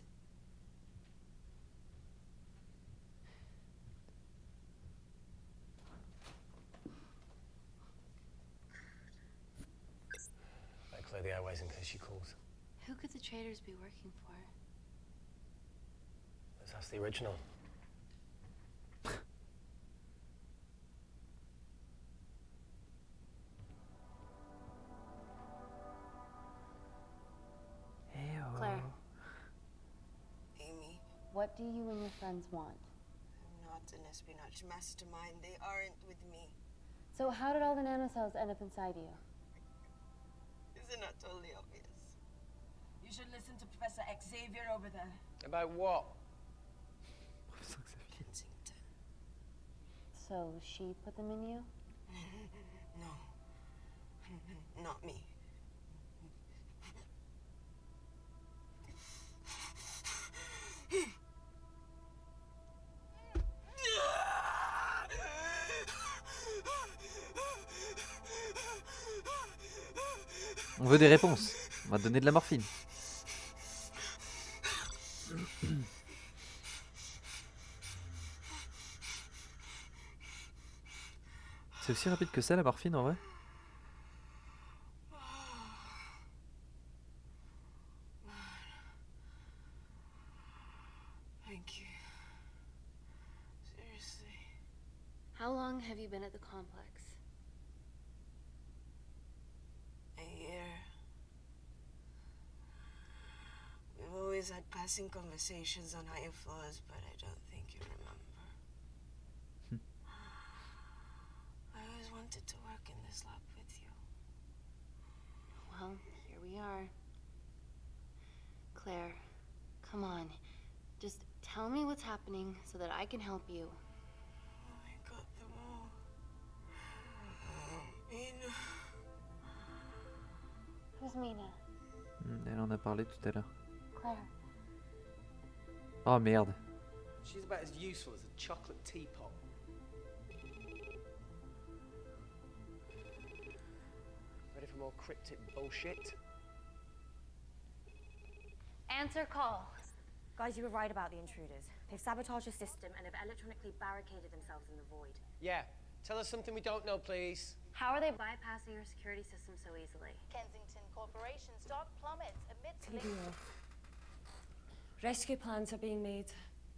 Speaker 2: Better clear the airways in case she calls.
Speaker 3: Who could the traitors be working for?
Speaker 2: Let's ask the original.
Speaker 3: Claire,
Speaker 7: Amy,
Speaker 3: what do you and your friends want?
Speaker 7: I'm not an espionage mastermind. They aren't with me.
Speaker 3: So how did all the nanocells end up inside you?
Speaker 7: Isn't that totally obvious?
Speaker 14: You should listen to Professor Xavier over there.
Speaker 2: About what?
Speaker 7: Kensington.
Speaker 3: So she put them in you?
Speaker 7: No. Not me.
Speaker 1: On veut des réponses. On va te donner de la morphine. C'est aussi rapide que ça la morphine en vrai?
Speaker 7: Thank you. Seriously.
Speaker 3: How long have you been at the complex?
Speaker 7: A year. We've always had passing conversations on higher floors, but I don't think you remember. I always wanted to work in this lab with you.
Speaker 3: Well, here we are. Claire, come on. Just tell me what's happening so that I can help you.
Speaker 7: I got them all. Mina.
Speaker 3: Who's Mina?
Speaker 1: Elle en a parlé tout à l'heure.
Speaker 3: Claire.
Speaker 1: Oh merde.
Speaker 2: She's about as useful as a chocolate teapot. Ready for more cryptic bullshit?
Speaker 3: Answer call.
Speaker 8: Guys, you were right about the intruders. They've sabotaged the system and have electronically barricaded themselves in the void.
Speaker 2: Yeah, Tell us something we don't know, please.
Speaker 3: How are they bypassing your security system so easily?
Speaker 15: Kensington Corporation's stock plummets amidst
Speaker 10: TBO. Rescue plans are being made.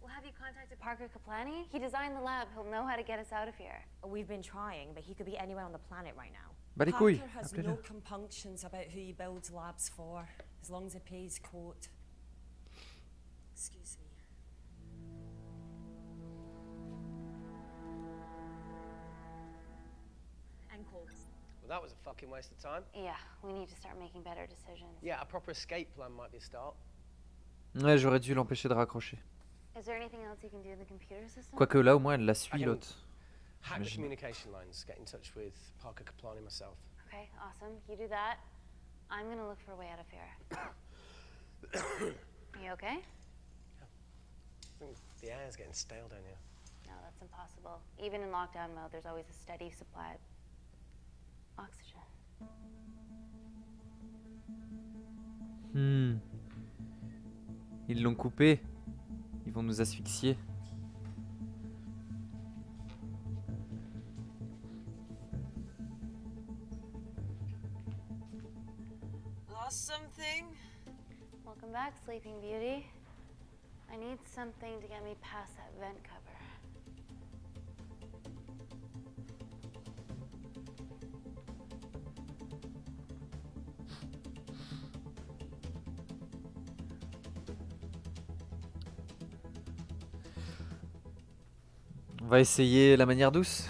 Speaker 3: Well, have you contacted Parker Kaplani? He designed the lab. He'll know how to get us out of here.
Speaker 8: We've been trying, but he could be anywhere on the planet right now.
Speaker 1: Bah les couilles,
Speaker 10: Parker has
Speaker 1: appelez-le.
Speaker 10: no compunctions about who he builds labs for, as long as he pays quote. Excuse me. And quote.
Speaker 2: Well, that was a fucking waste of time.
Speaker 3: Yeah, we need to start making better decisions.
Speaker 2: Yeah, a proper escape plan might be a start.
Speaker 1: Ouais, j'aurais dû l'empêcher de raccrocher.
Speaker 3: Is there anything else you can do in the computer system?
Speaker 1: Quoique là, au moins, elle la suit,
Speaker 2: I can
Speaker 1: l'autre.
Speaker 2: Hack the
Speaker 1: J'imagine.
Speaker 2: communication lines, get in touch with Parker Kaplani myself.
Speaker 3: Okay, awesome. You do that. I'm gonna look for a way out of here. You okay?
Speaker 2: I think the air's getting stale down here.
Speaker 3: No, that's impossible. Even in lockdown mode, there's always a steady supply of oxygen.
Speaker 1: Ils l'ont coupé. Ils vont nous asphyxier.
Speaker 7: Lost something?
Speaker 3: Welcome back, Sleeping Beauty. I need something to get me past that vent cover.
Speaker 1: On va essayer la manière douce.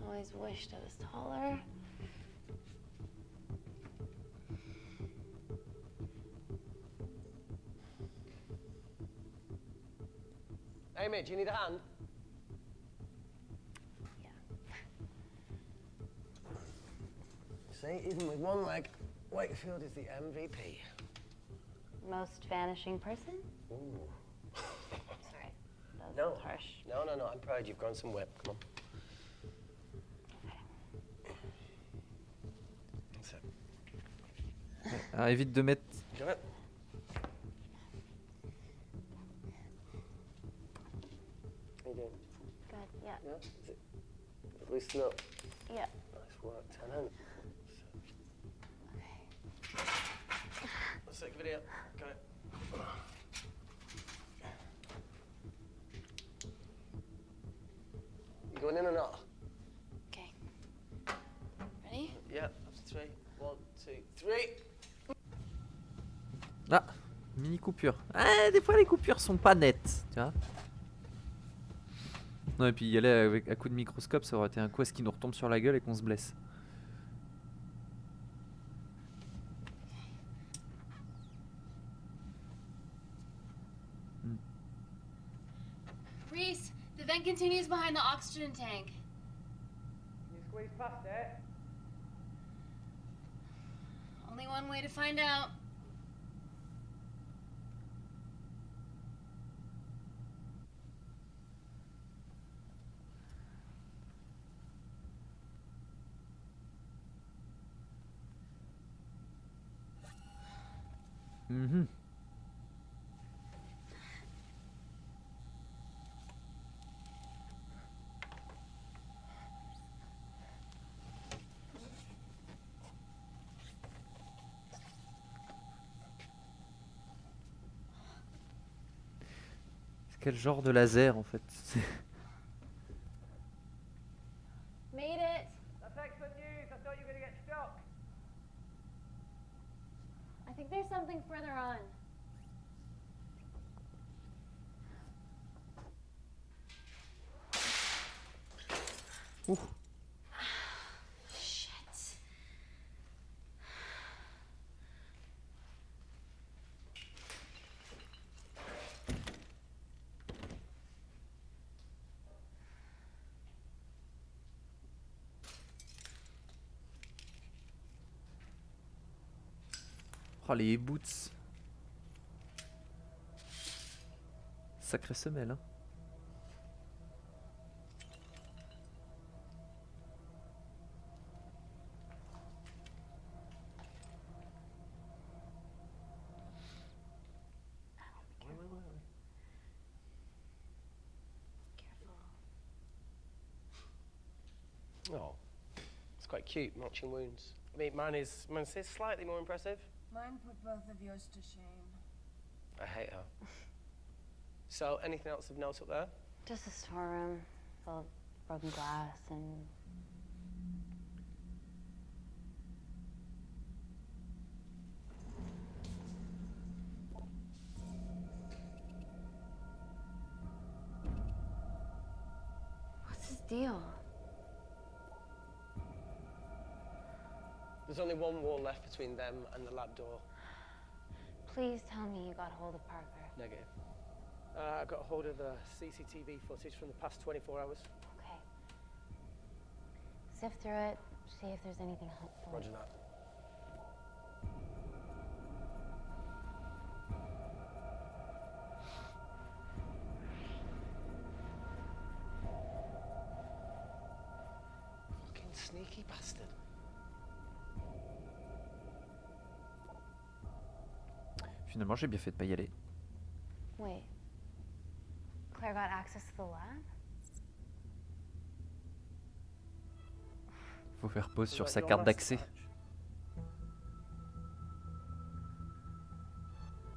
Speaker 3: Always wished I was taller.
Speaker 2: Amy, do you need a hand? See, even with one leg, Wakefield is the MVP.
Speaker 3: Most vanishing person?
Speaker 2: Ooh.
Speaker 3: Sorry, that was
Speaker 2: No.
Speaker 3: harsh.
Speaker 2: No, I'm proud you've grown some whip. Come on. That's it.
Speaker 1: Ah, évite de mettre...
Speaker 2: Got it? How you doing?
Speaker 3: Good, yeah.
Speaker 2: Yeah? Is it loosen up?
Speaker 3: Yeah.
Speaker 2: Nice work, Tenant. Let's take a video. Got it. You going in or not?
Speaker 3: Okay. Ready?
Speaker 2: Yeah, after 3. 1, 2, 3.
Speaker 1: Ah, mini coupure. Ah, des fois les coupures sont pas nettes, tu vois. Non, et puis y aller avec à coup de microscope, ça aurait été un coup à ce qui nous retombe sur la gueule et qu'on se blesse.
Speaker 3: Reese, the vent continues behind the oxygen tank.
Speaker 2: Can you squeeze past it?
Speaker 3: Only one way to find out.
Speaker 1: Mhm. C'est quel genre de laser en fait?
Speaker 3: Made it.
Speaker 2: That's excellent news. I thought you were going to get stuck.
Speaker 3: I think there's something further on.
Speaker 1: Ouh.
Speaker 3: Shit.
Speaker 1: Oh les boots. Sacrée semelle hein.
Speaker 2: Oh, it's quite cute, matching wounds. I mean, mine's slightly more impressive.
Speaker 14: Mine put both of yours to shame.
Speaker 2: I hate her. So, anything else of note up there?
Speaker 9: Just a storeroom full of broken glass and... What's his deal?
Speaker 2: There's only one wall left between them and the lab door.
Speaker 9: Please tell me you got hold of Parker.
Speaker 2: Negative. I got hold of the CCTV footage from the past 24 hours.
Speaker 9: Okay. Sift through it, see if there's anything helpful.
Speaker 2: Roger that. Fucking sneaky bastard.
Speaker 1: Finalement, j'ai bien fait de pas y aller.
Speaker 9: Wait. Claire got access to the lab?
Speaker 1: Faut faire pause sur sa carte d'accès.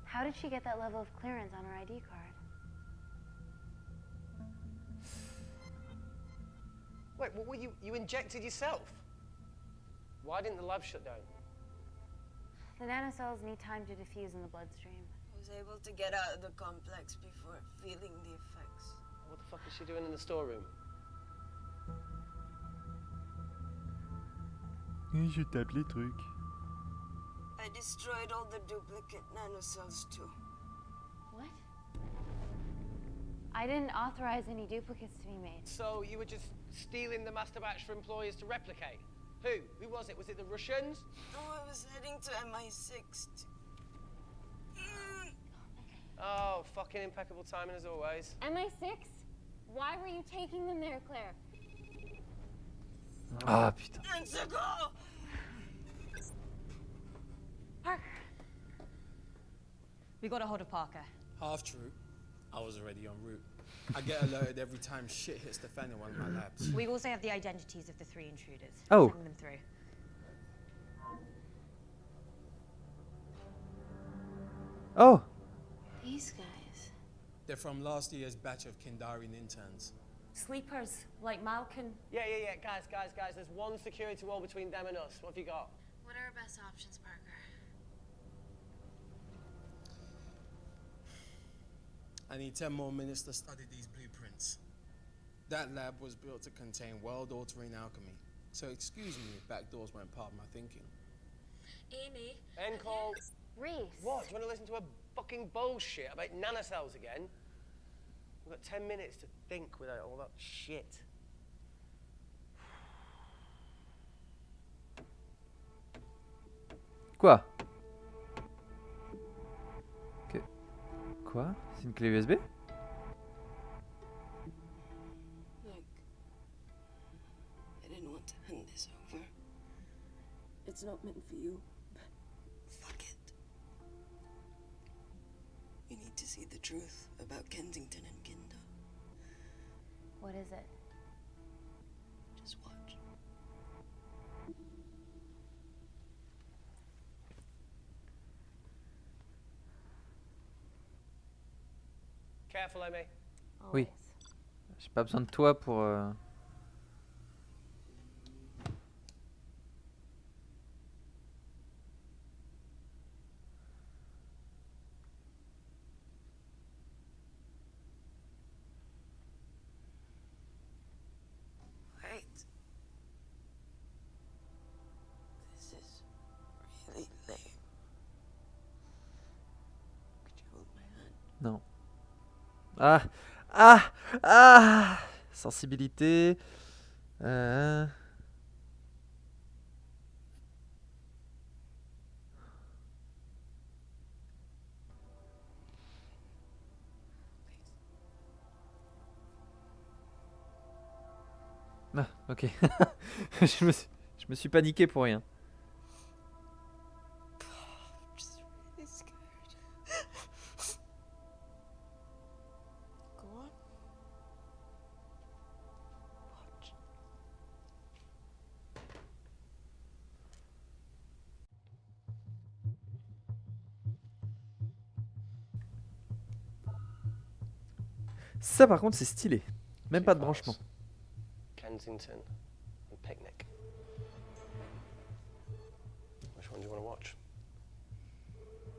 Speaker 9: How did she get that level of clearance on her ID card?
Speaker 2: Wait, what were you injected yourself? Why didn't the lab shut down?
Speaker 9: The nanocells need time to diffuse in the bloodstream.
Speaker 7: I was able to get out of the complex before feeling the effects.
Speaker 2: What the fuck is she doing in the storeroom?
Speaker 1: Je tape les trucs.
Speaker 7: I destroyed all the duplicate nanocells too.
Speaker 9: What? I didn't authorize any duplicates to be made.
Speaker 2: So you were just stealing the master batch for employers to replicate? Who? Who was it? Was it the Russians?
Speaker 7: No, I was heading to MI6.
Speaker 2: Oh, fucking impeccable timing as always.
Speaker 8: MI6? Why were you taking them there, Claire?
Speaker 1: Ah putain.
Speaker 8: Parker. We got a hold of Parker.
Speaker 16: Half true. I was already en route. I get alerted every time shit hits the fan in one of my labs.
Speaker 8: We also have the identities of the 3 intruders.
Speaker 1: Oh.
Speaker 8: Send them through.
Speaker 1: Oh.
Speaker 9: These guys.
Speaker 16: They're from last year's batch of Kindarian interns.
Speaker 10: Sleepers, like Malkin.
Speaker 2: Yeah. Guys. There's one security wall between them and us. What have you got?
Speaker 3: What are our best options, Parker?
Speaker 16: I need 10 more minutes to study these blueprints. That lab was built to contain world-altering alchemy. So excuse me if backdoors weren't part of my thinking.
Speaker 10: Amy.
Speaker 2: End call.
Speaker 9: Reese.
Speaker 2: What? Do you want to listen to a fucking bullshit about nanocells again? We've got 10 minutes to think without all that shit.
Speaker 1: Quoi? Quoi? C'est une clé USB?
Speaker 7: Look, I didn't want to hand this over. It's not meant for you, but fuck it. You need to see the truth about Kensington and Kinder.
Speaker 9: What is it?
Speaker 7: Just watch.
Speaker 2: Careful, Amy.
Speaker 1: Oui. J'ai pas besoin de toi pour...
Speaker 7: Wait. This is really lame. Could you hold my hand?
Speaker 1: Non. Ah! Sensibilité. Ah, ok. je me suis paniqué pour rien.
Speaker 7: I'm just really scared. Go on. Watch.
Speaker 1: Ça par contre c'est stylé. Même pas de branchement.
Speaker 2: Kensington and Picnic. Which one do you want to watch?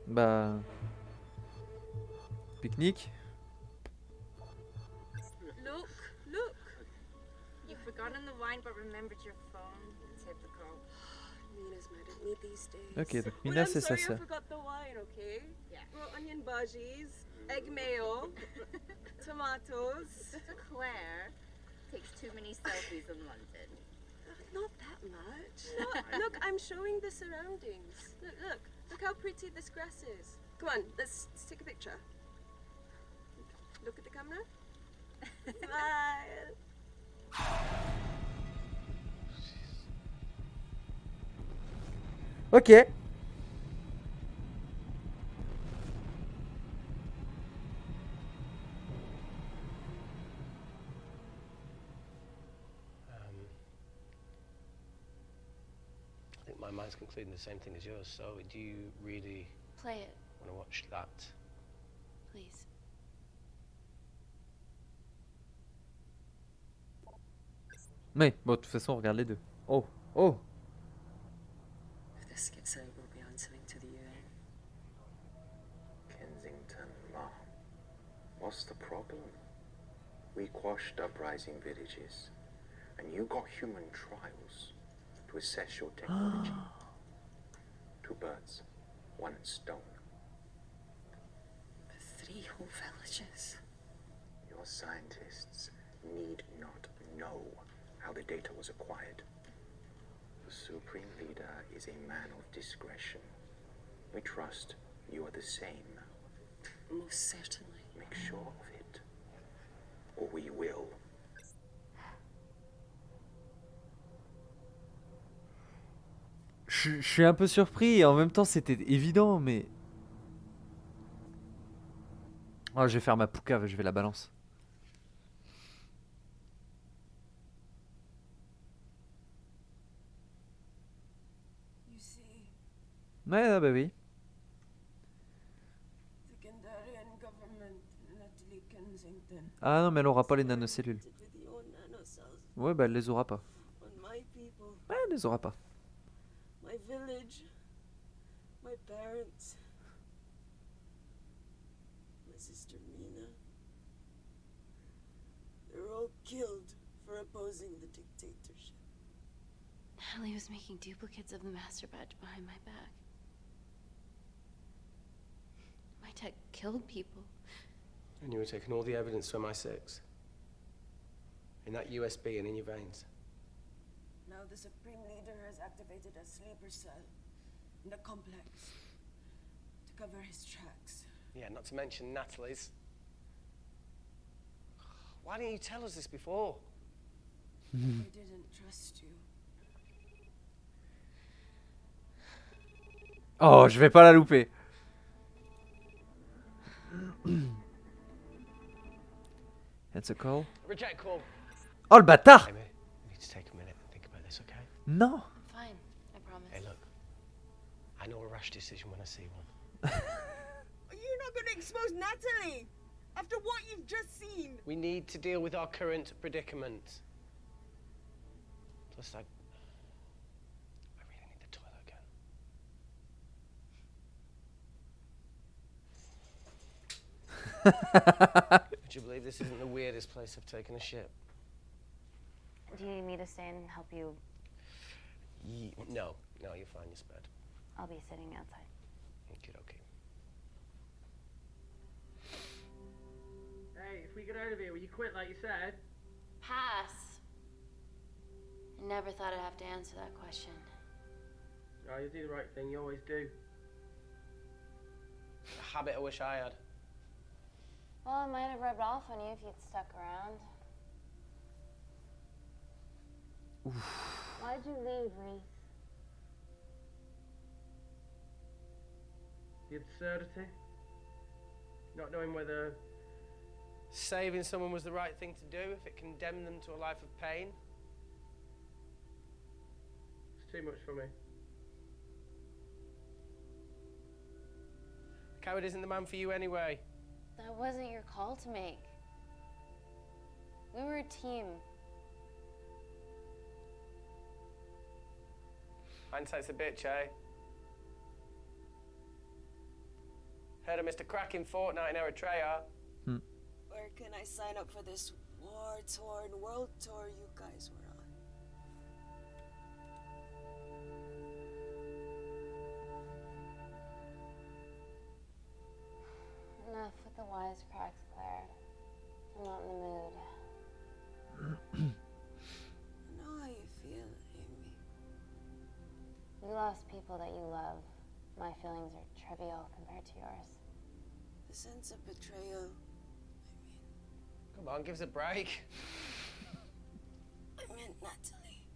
Speaker 1: Bah... Pique-nique.
Speaker 17: Look, look. You've forgotten the wine but remembered your phone. Typical.
Speaker 7: Mina's mad at me these days.
Speaker 1: Ok, donc
Speaker 14: Well,
Speaker 1: Mina
Speaker 14: I'm
Speaker 1: c'est sa
Speaker 14: sorry I
Speaker 1: sœur.
Speaker 14: forgot the wine, okay?
Speaker 17: Yeah.
Speaker 14: Brought onion bhajis, egg mayo, tomatoes.
Speaker 17: Claire takes too many selfies in London.
Speaker 14: Not that much. No, look, I'm showing the surroundings. Look how pretty this grass is. Come on, let's take a picture. Look at the camera. Smile.
Speaker 1: Ok.
Speaker 2: I think my mind's concluding the same thing as yours, so do you really
Speaker 3: Play it,
Speaker 2: want to watch that?
Speaker 3: please.
Speaker 1: Mais bon, de toute façon, on regarde les deux. Oh, oh.
Speaker 18: If this gets out, we'll be answering to the UN.
Speaker 19: Kensington, Mom. What's the problem? We quashed uprising villages, and you got human trials to assess your technology. 2 birds, 1 stone.
Speaker 18: 3 whole villages.
Speaker 19: Your scientists need not know how the data was acquired. The Supreme Leader is a man of discretion. We trust you are the same.
Speaker 18: Most certainly.
Speaker 19: Make sure of it, or we will.
Speaker 1: Je suis un peu surpris et en même temps c'était évident, mais... Oh, je vais faire ma poucave, je vais la balance.
Speaker 7: You see,
Speaker 1: Ouais, ah bah oui.
Speaker 7: the Kandarian government, Natalie Kensington,
Speaker 1: Ah non, mais elle aura pas les nanocellules.
Speaker 7: with your nanocells
Speaker 1: Ouais, bah elle les aura pas.
Speaker 7: on my people,
Speaker 1: Ouais, elle les aura pas.
Speaker 7: my village, my parents, my sister Mina. They're all killed for opposing the dictatorship.
Speaker 3: Natalie was making duplicates of the master badge behind my back. My tech killed people.
Speaker 2: And you were taking all the evidence from MI6? In that USB and in your veins?
Speaker 7: Now the Supreme Leader has activated a sleeper cell in the complex to cover his tracks.
Speaker 2: Yeah, not to mention Natalie's. Why didn't you tell us this before?
Speaker 7: I didn't trust you.
Speaker 1: Oh, je vais pas la louper. It's a call.
Speaker 2: Reject call.
Speaker 1: Oh, le bâtard!
Speaker 2: Amy, we need to take a minute and think about this, okay?
Speaker 1: Non.
Speaker 3: Fine, I promise.
Speaker 2: Hey, look. I know a rash decision when I see one.
Speaker 14: You're not gonna expose Natalie after what you've just seen.
Speaker 2: We need to deal with our current predicament. Plus, I really need the toilet again. Would you believe this isn't the weirdest place I've taken a shit?
Speaker 9: Do you need me to stay and help you?
Speaker 2: No, you're fine, you're spared.
Speaker 9: I'll be sitting outside.
Speaker 2: Okay, okay.
Speaker 20: Hey, if we get out of here, will you quit like you said?
Speaker 3: Pass. I never thought I'd have to answer that question.
Speaker 20: Oh, you do the right thing, you always do.
Speaker 2: A habit I wish I had.
Speaker 9: Well, it might have rubbed off on you if you'd stuck around. Why'd you leave, Reese?
Speaker 20: The absurdity. Not knowing whether...
Speaker 2: Saving someone was the right thing to do if it condemned them to a life of pain.
Speaker 20: It's too much for me.
Speaker 2: Coward isn't the man for you anyway.
Speaker 3: That wasn't your call to make.
Speaker 9: We were a team.
Speaker 2: Hindsight's a bitch, eh? Heard of Mr. Cracking Fortnite in Eritrea?
Speaker 7: Where can I sign up for this war-torn world tour you guys were on?
Speaker 9: Enough with the wisecracks, Claire. I'm not in the mood.
Speaker 7: I know how you feel, Amy.
Speaker 9: You lost people that you love. My feelings are trivial compared to yours.
Speaker 7: The sense of betrayal.
Speaker 2: Come on, give us a break.
Speaker 7: I meant Natalie.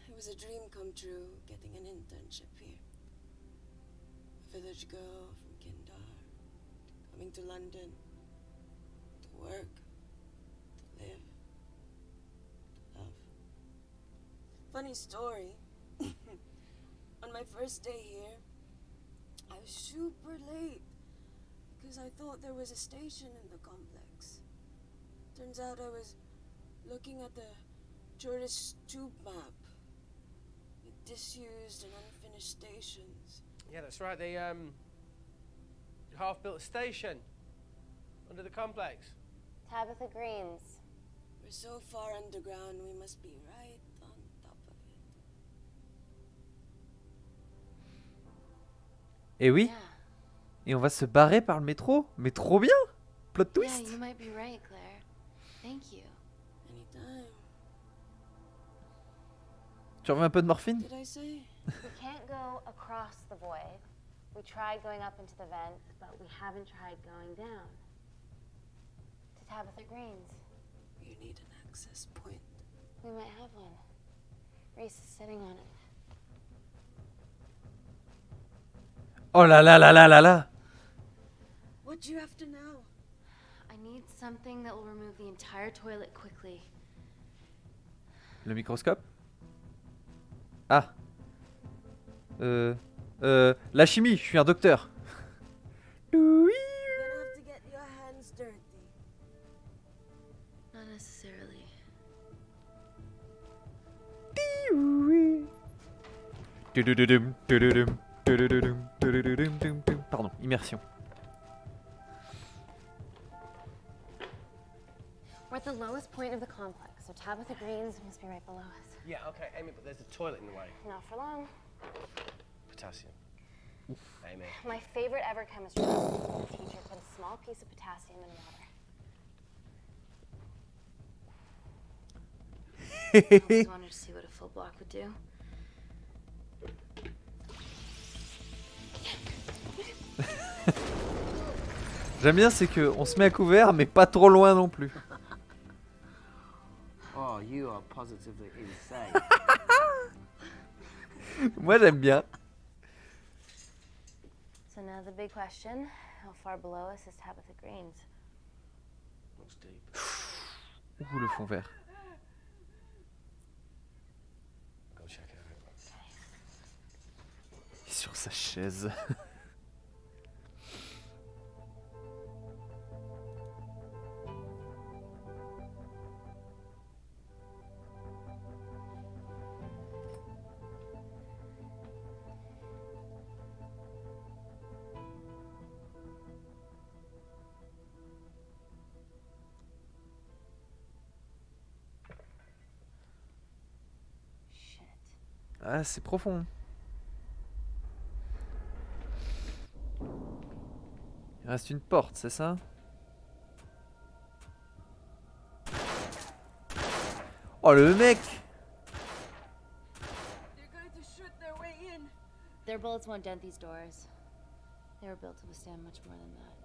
Speaker 7: It was a dream come true, getting an internship here. A village girl from Kindar, coming to London, to work, to live, to love. Funny story. On my first day here, I was super late because I thought there was a station in the complex. Turns out I was looking at the tourist tube map with disused and unfinished stations.
Speaker 2: Yeah, that's right. They half-built a station under the complex.
Speaker 9: Tabitha Green's.
Speaker 7: We're so far underground, we must be right on top of it.
Speaker 1: Et oui. Et on va se barrer par le métro. Mais trop bien. Plot twist.
Speaker 3: Yeah, you might be right, Claire. Thank you.
Speaker 7: Anytime.
Speaker 1: Tu veux un peu de morphine?
Speaker 7: Did I say?
Speaker 9: We can't go across the void. We tried going up into the vent, but we haven't tried going down. To Tabitha Green's.
Speaker 7: You need an access point.
Speaker 9: We might have one. Reese is sitting on it.
Speaker 1: Oh là là là là là là.
Speaker 7: What do you have to know?
Speaker 3: I need something that will remove the entire toilet quickly.
Speaker 1: Le microscope? Ah. La chimie, je suis un docteur. Oui.
Speaker 7: You're gonna have to get your hands dirty.
Speaker 3: Not necessarily.
Speaker 1: Tudududum, tududum, tudududum, tudududum, dum, dum. Pardon, immersion.
Speaker 9: We're at the lowest point of the complex, so Tabitha Green's must be right below us.
Speaker 2: Yeah, okay, Amy, but there's a toilet in the way.
Speaker 9: Not for long.
Speaker 2: Potassium. Amy.
Speaker 9: My favorite ever chemistry teacher put a small piece of potassium in water.
Speaker 3: I always wanted to see what a full block would do.
Speaker 1: J'aime bien, c'est que on se met à couvert, mais pas trop loin non plus.
Speaker 6: Oh, you are positively insane.
Speaker 1: Moi, j'aime bien.
Speaker 9: So now the big question, how far below us is Tabitha Green's?
Speaker 2: Looks deep.
Speaker 1: Ouh, le fond vert.
Speaker 2: Go check it out.
Speaker 1: Il est sur sa chaise. Ah, c'est profond. Il reste une porte, c'est ça? Oh, le mec!
Speaker 7: They're going to shoot their way in.
Speaker 3: Their bullets won't dent these doors. They were built to withstand much more than that.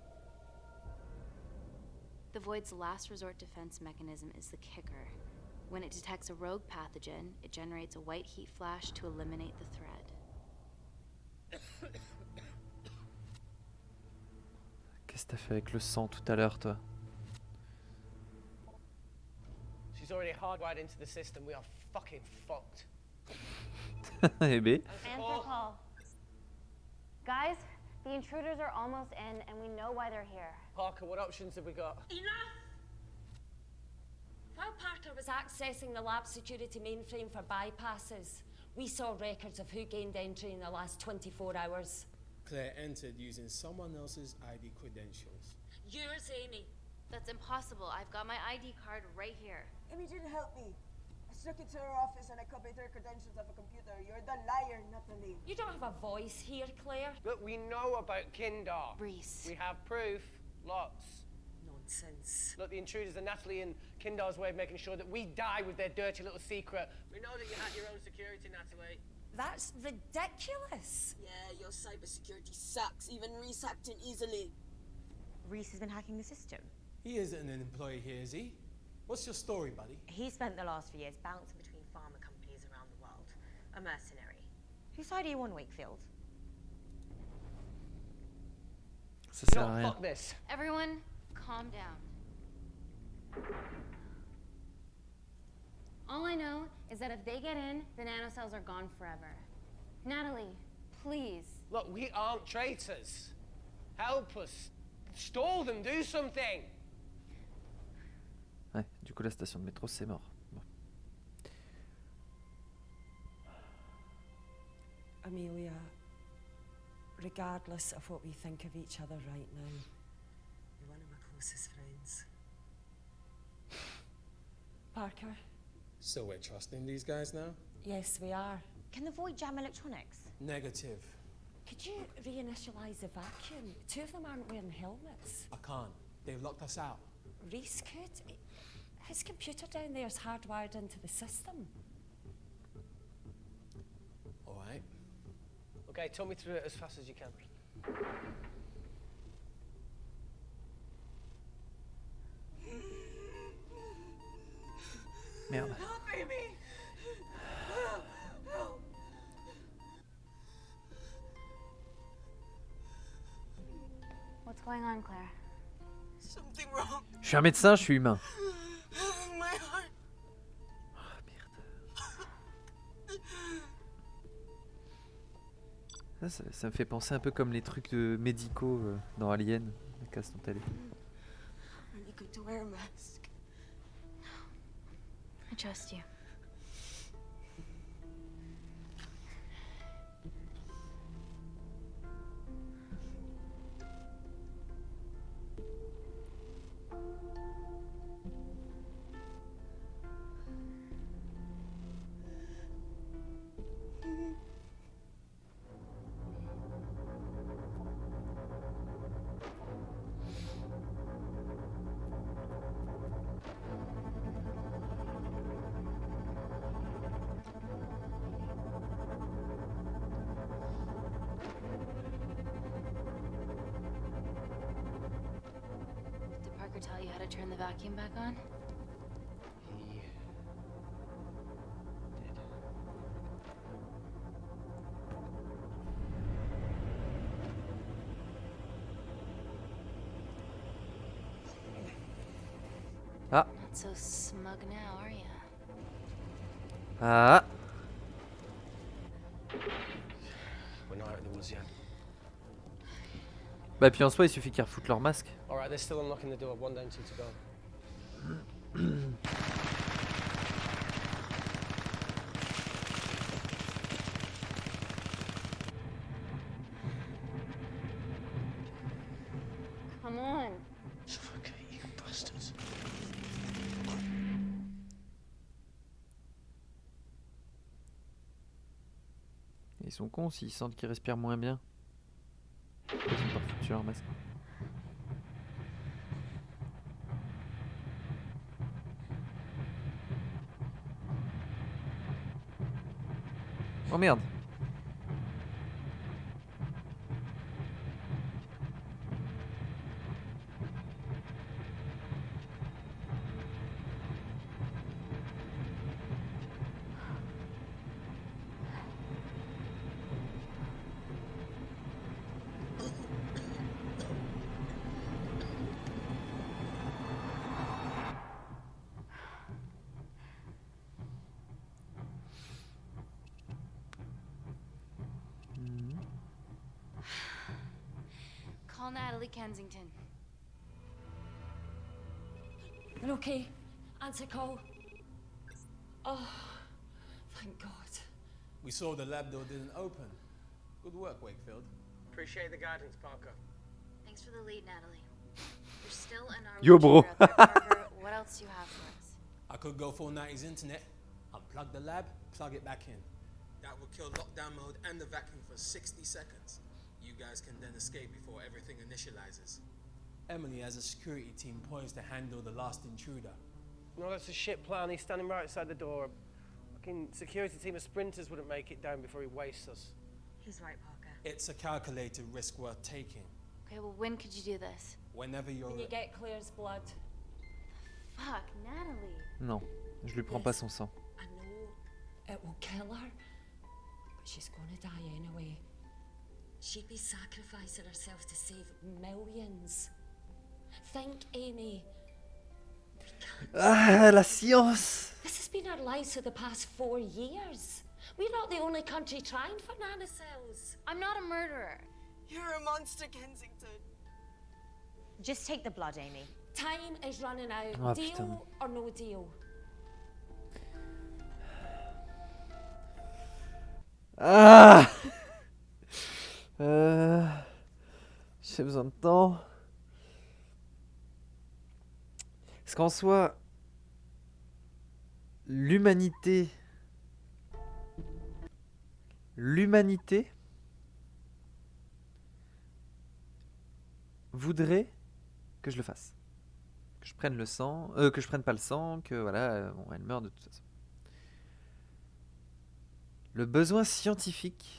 Speaker 3: The Void's last resort defense mechanism is the kicker. When it detects a rogue pathogen, it generates a white heat flash to eliminate the thread.
Speaker 1: Qu'est-ce que t'as fait avec le sang tout à l'heure, toi?
Speaker 2: She's already hardwired into the system. We are fucking fucked.
Speaker 1: Eh ben.
Speaker 9: Answer call. Guys, the intruders are almost in, and we know why they're here.
Speaker 2: Parker, what options have we got?
Speaker 10: Enough! While Parker was accessing the lab security mainframe for bypasses, we saw records of who gained entry in the last 24 hours.
Speaker 16: Claire entered using someone else's ID credentials.
Speaker 10: Yours, Amy.
Speaker 3: That's impossible. I've got my ID card right here.
Speaker 7: Amy didn't help me. I snuck into her office and I copied her credentials off a computer. You're the liar, Natalie.
Speaker 10: You don't have a voice here, Claire.
Speaker 20: Look, we know about Kindar.
Speaker 3: Reese.
Speaker 20: We have proof. Lots.
Speaker 18: Nonsense.
Speaker 20: Look, the intruders are Natalie and Kindar's way of making sure that we die with their dirty little secret. We know that you had your own security, Natalie.
Speaker 10: That's ridiculous.
Speaker 7: Yeah, your cybersecurity sucks. Even Reese hacked in easily.
Speaker 8: Reese has been hacking the system.
Speaker 16: He isn't an employee here, is he? What's your story, buddy?
Speaker 8: He spent the last few years bouncing between pharma companies around the world. A mercenary. Whose side are you on, Wakefield?
Speaker 1: Ça sert à rien.
Speaker 20: Fuck this.
Speaker 3: Everyone, calm down. All I know is that if they get in, the nanocells are gone forever. Natalie, please.
Speaker 20: Look, we aren't traitors. Help us. Stall them, do something.
Speaker 1: Ouais, du coup la station de métro c'est mort. Bon.
Speaker 10: Amelia, regardless of what we think of each other right now,
Speaker 18: You're one of my closest friends.
Speaker 10: Parker,
Speaker 16: So we're trusting these guys now?
Speaker 10: yes, we are.
Speaker 8: Can the void jam electronics?
Speaker 16: Negative.
Speaker 10: Could you reinitialize the vacuum? Two of them aren't wearing helmets.
Speaker 16: I can't. They've locked us out.
Speaker 10: Reese could. His computer down there is hardwired into the system.
Speaker 16: All right.
Speaker 20: Okay, talk me through it as fast as you can.
Speaker 1: Merde.
Speaker 7: Help, Amy! Help! Help!
Speaker 9: What's going on, Claire?
Speaker 7: Something wrong.
Speaker 1: Je suis un médecin, je suis humain.
Speaker 7: My heart.
Speaker 1: Ça me fait penser un peu comme les trucs médicaux dans Alien, la casse dont elle est.
Speaker 7: Really good to wear a mask.
Speaker 3: I trust you. Did Parker tell you how to turn the vacuum back on?
Speaker 20: He did.
Speaker 1: Ah.
Speaker 3: Not so smug now, are you?
Speaker 1: Ah.
Speaker 20: We're not out of the woods yet.
Speaker 1: Bah puis en soi il suffit qu'ils refoutent leur masque.
Speaker 20: Alright, they're still unlocking the door. One down, two to go.
Speaker 3: Come on.
Speaker 20: Suffocate, you bastards.
Speaker 1: Ils sont cons s'ils sentent qu'ils respirent moins bien. Ils ont pas foutu leur masque. Oh merde.
Speaker 3: Call Natalie Kensington.
Speaker 10: They're okay. Answer call. Oh, thank God.
Speaker 16: We saw the lab door didn't open. Good work, Wakefield.
Speaker 20: Appreciate the guidance, Parker.
Speaker 3: Thanks for the lead, Natalie. You're still an army
Speaker 1: Yo, bro.
Speaker 3: trooper out there, Parker. What else do you have for us?
Speaker 16: I could go full 90s internet, unplug the lab, plug it back in. That will kill lockdown mode and the vacuum for 60 seconds. You guys can then escape before everything initializes. Emily has a security team poised to handle the last intruder.
Speaker 20: No, that's a shit plan. He's standing right outside the door. A fucking security team of sprinters wouldn't make it down before he wastes us.
Speaker 8: He's right, Parker.
Speaker 16: It's a calculated risk worth taking.
Speaker 3: Okay, well, when could you do this?
Speaker 16: Whenever you're
Speaker 10: When you get Claire's blood.
Speaker 3: Fuck, Natalie.
Speaker 1: Non, je lui prends pas son sang.
Speaker 10: I know it will kill her, but she's gonna die anyway. She'd be sacrificing herself to save millions. Think, Amy.
Speaker 1: Ah, la science!
Speaker 10: This has been our lives for the past 4 years. We're not the only country trying for nanocells.
Speaker 3: I'm not a murderer.
Speaker 7: You're a monster, Kensington.
Speaker 8: Just take the blood, Amy.
Speaker 10: Time is running out.
Speaker 1: Ah,
Speaker 10: Deal
Speaker 1: putain.
Speaker 10: or no deal?
Speaker 1: Ah! J'ai besoin de temps. Parce qu'en soi, l'humanité voudrait que je le fasse. Que je prenne le sang, que je prenne pas le sang, que voilà, bon, elle meurt de toute façon. Le besoin scientifique.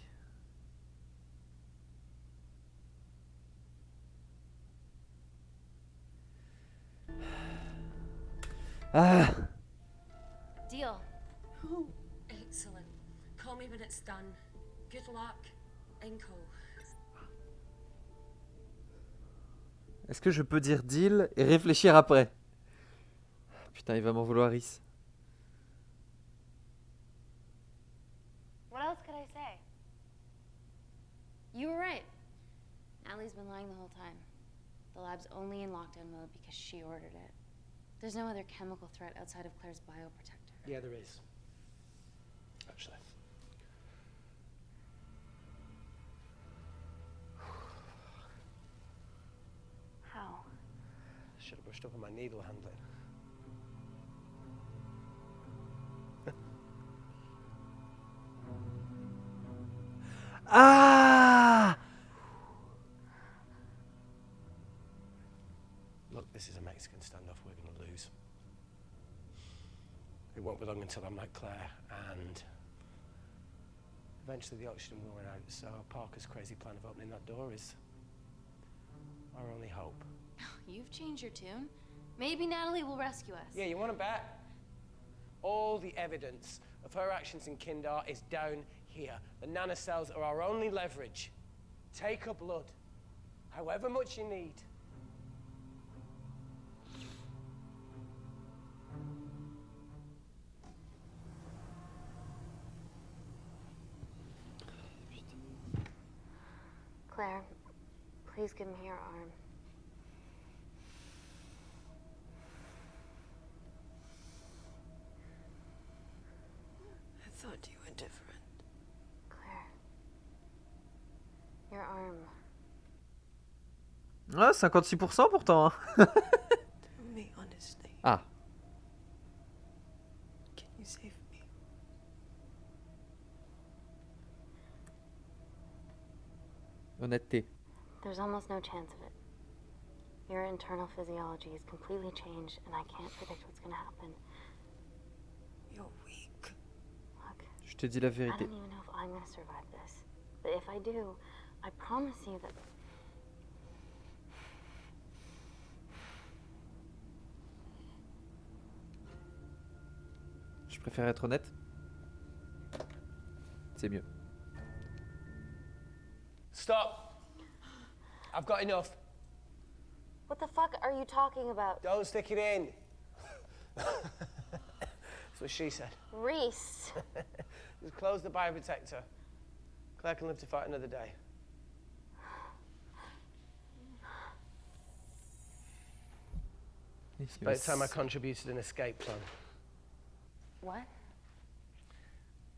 Speaker 1: Ah!
Speaker 3: Deal.
Speaker 10: Excellent. Call me when it's done. Good luck. Inco.
Speaker 1: Est-ce que je peux dire deal et réfléchir après? Putain, il va m'en vouloir, Rhys.
Speaker 3: What else could I say? You were right. Natalie's been lying the whole time. The lab's only in lockdown mode because she ordered it. There's no other chemical threat outside of Claire's bioprotector.
Speaker 20: Yeah, there is. Actually.
Speaker 3: How?
Speaker 20: Should have brushed up on my needle handling.
Speaker 1: Ah!
Speaker 20: Look, this is a Mexican standoff we're going to lose. It won't be long until I'm like Claire, and eventually the oxygen will run out, so Parker's crazy plan of opening that door is our only hope.
Speaker 3: You've changed your tune. Maybe Natalie will rescue us.
Speaker 20: Yeah, you want to bet? All the evidence of her actions in Kindar is down here. The nanocells are our only leverage. Take her blood, however much you need.
Speaker 9: Claire, please give me your arm.
Speaker 7: I thought you were different.
Speaker 9: Claire. Your arm.
Speaker 1: Ah, 56% pourtant. Hein.
Speaker 7: Tell me honestly.
Speaker 1: Ah.
Speaker 7: Can you save me?
Speaker 1: Honnêteté.
Speaker 9: There's almost no chance of it. Your internal physiology is completely changed, and I can't predict what's gonna happen.
Speaker 7: You're weak.
Speaker 9: Look,
Speaker 1: Je te dis la
Speaker 9: I
Speaker 1: vérité.
Speaker 9: don't even know if I'm gonna survive this. But if I do, I promise you that...
Speaker 1: Je préfère être honnête. C'est mieux.
Speaker 20: Stop. I've got enough.
Speaker 9: What the fuck are you talking about?
Speaker 20: Don't stick it in. That's what she said.
Speaker 9: Rhys.
Speaker 20: Just close the bioprotector. Claire can live to fight another day. It's about time I contributed an escape plan.
Speaker 9: What?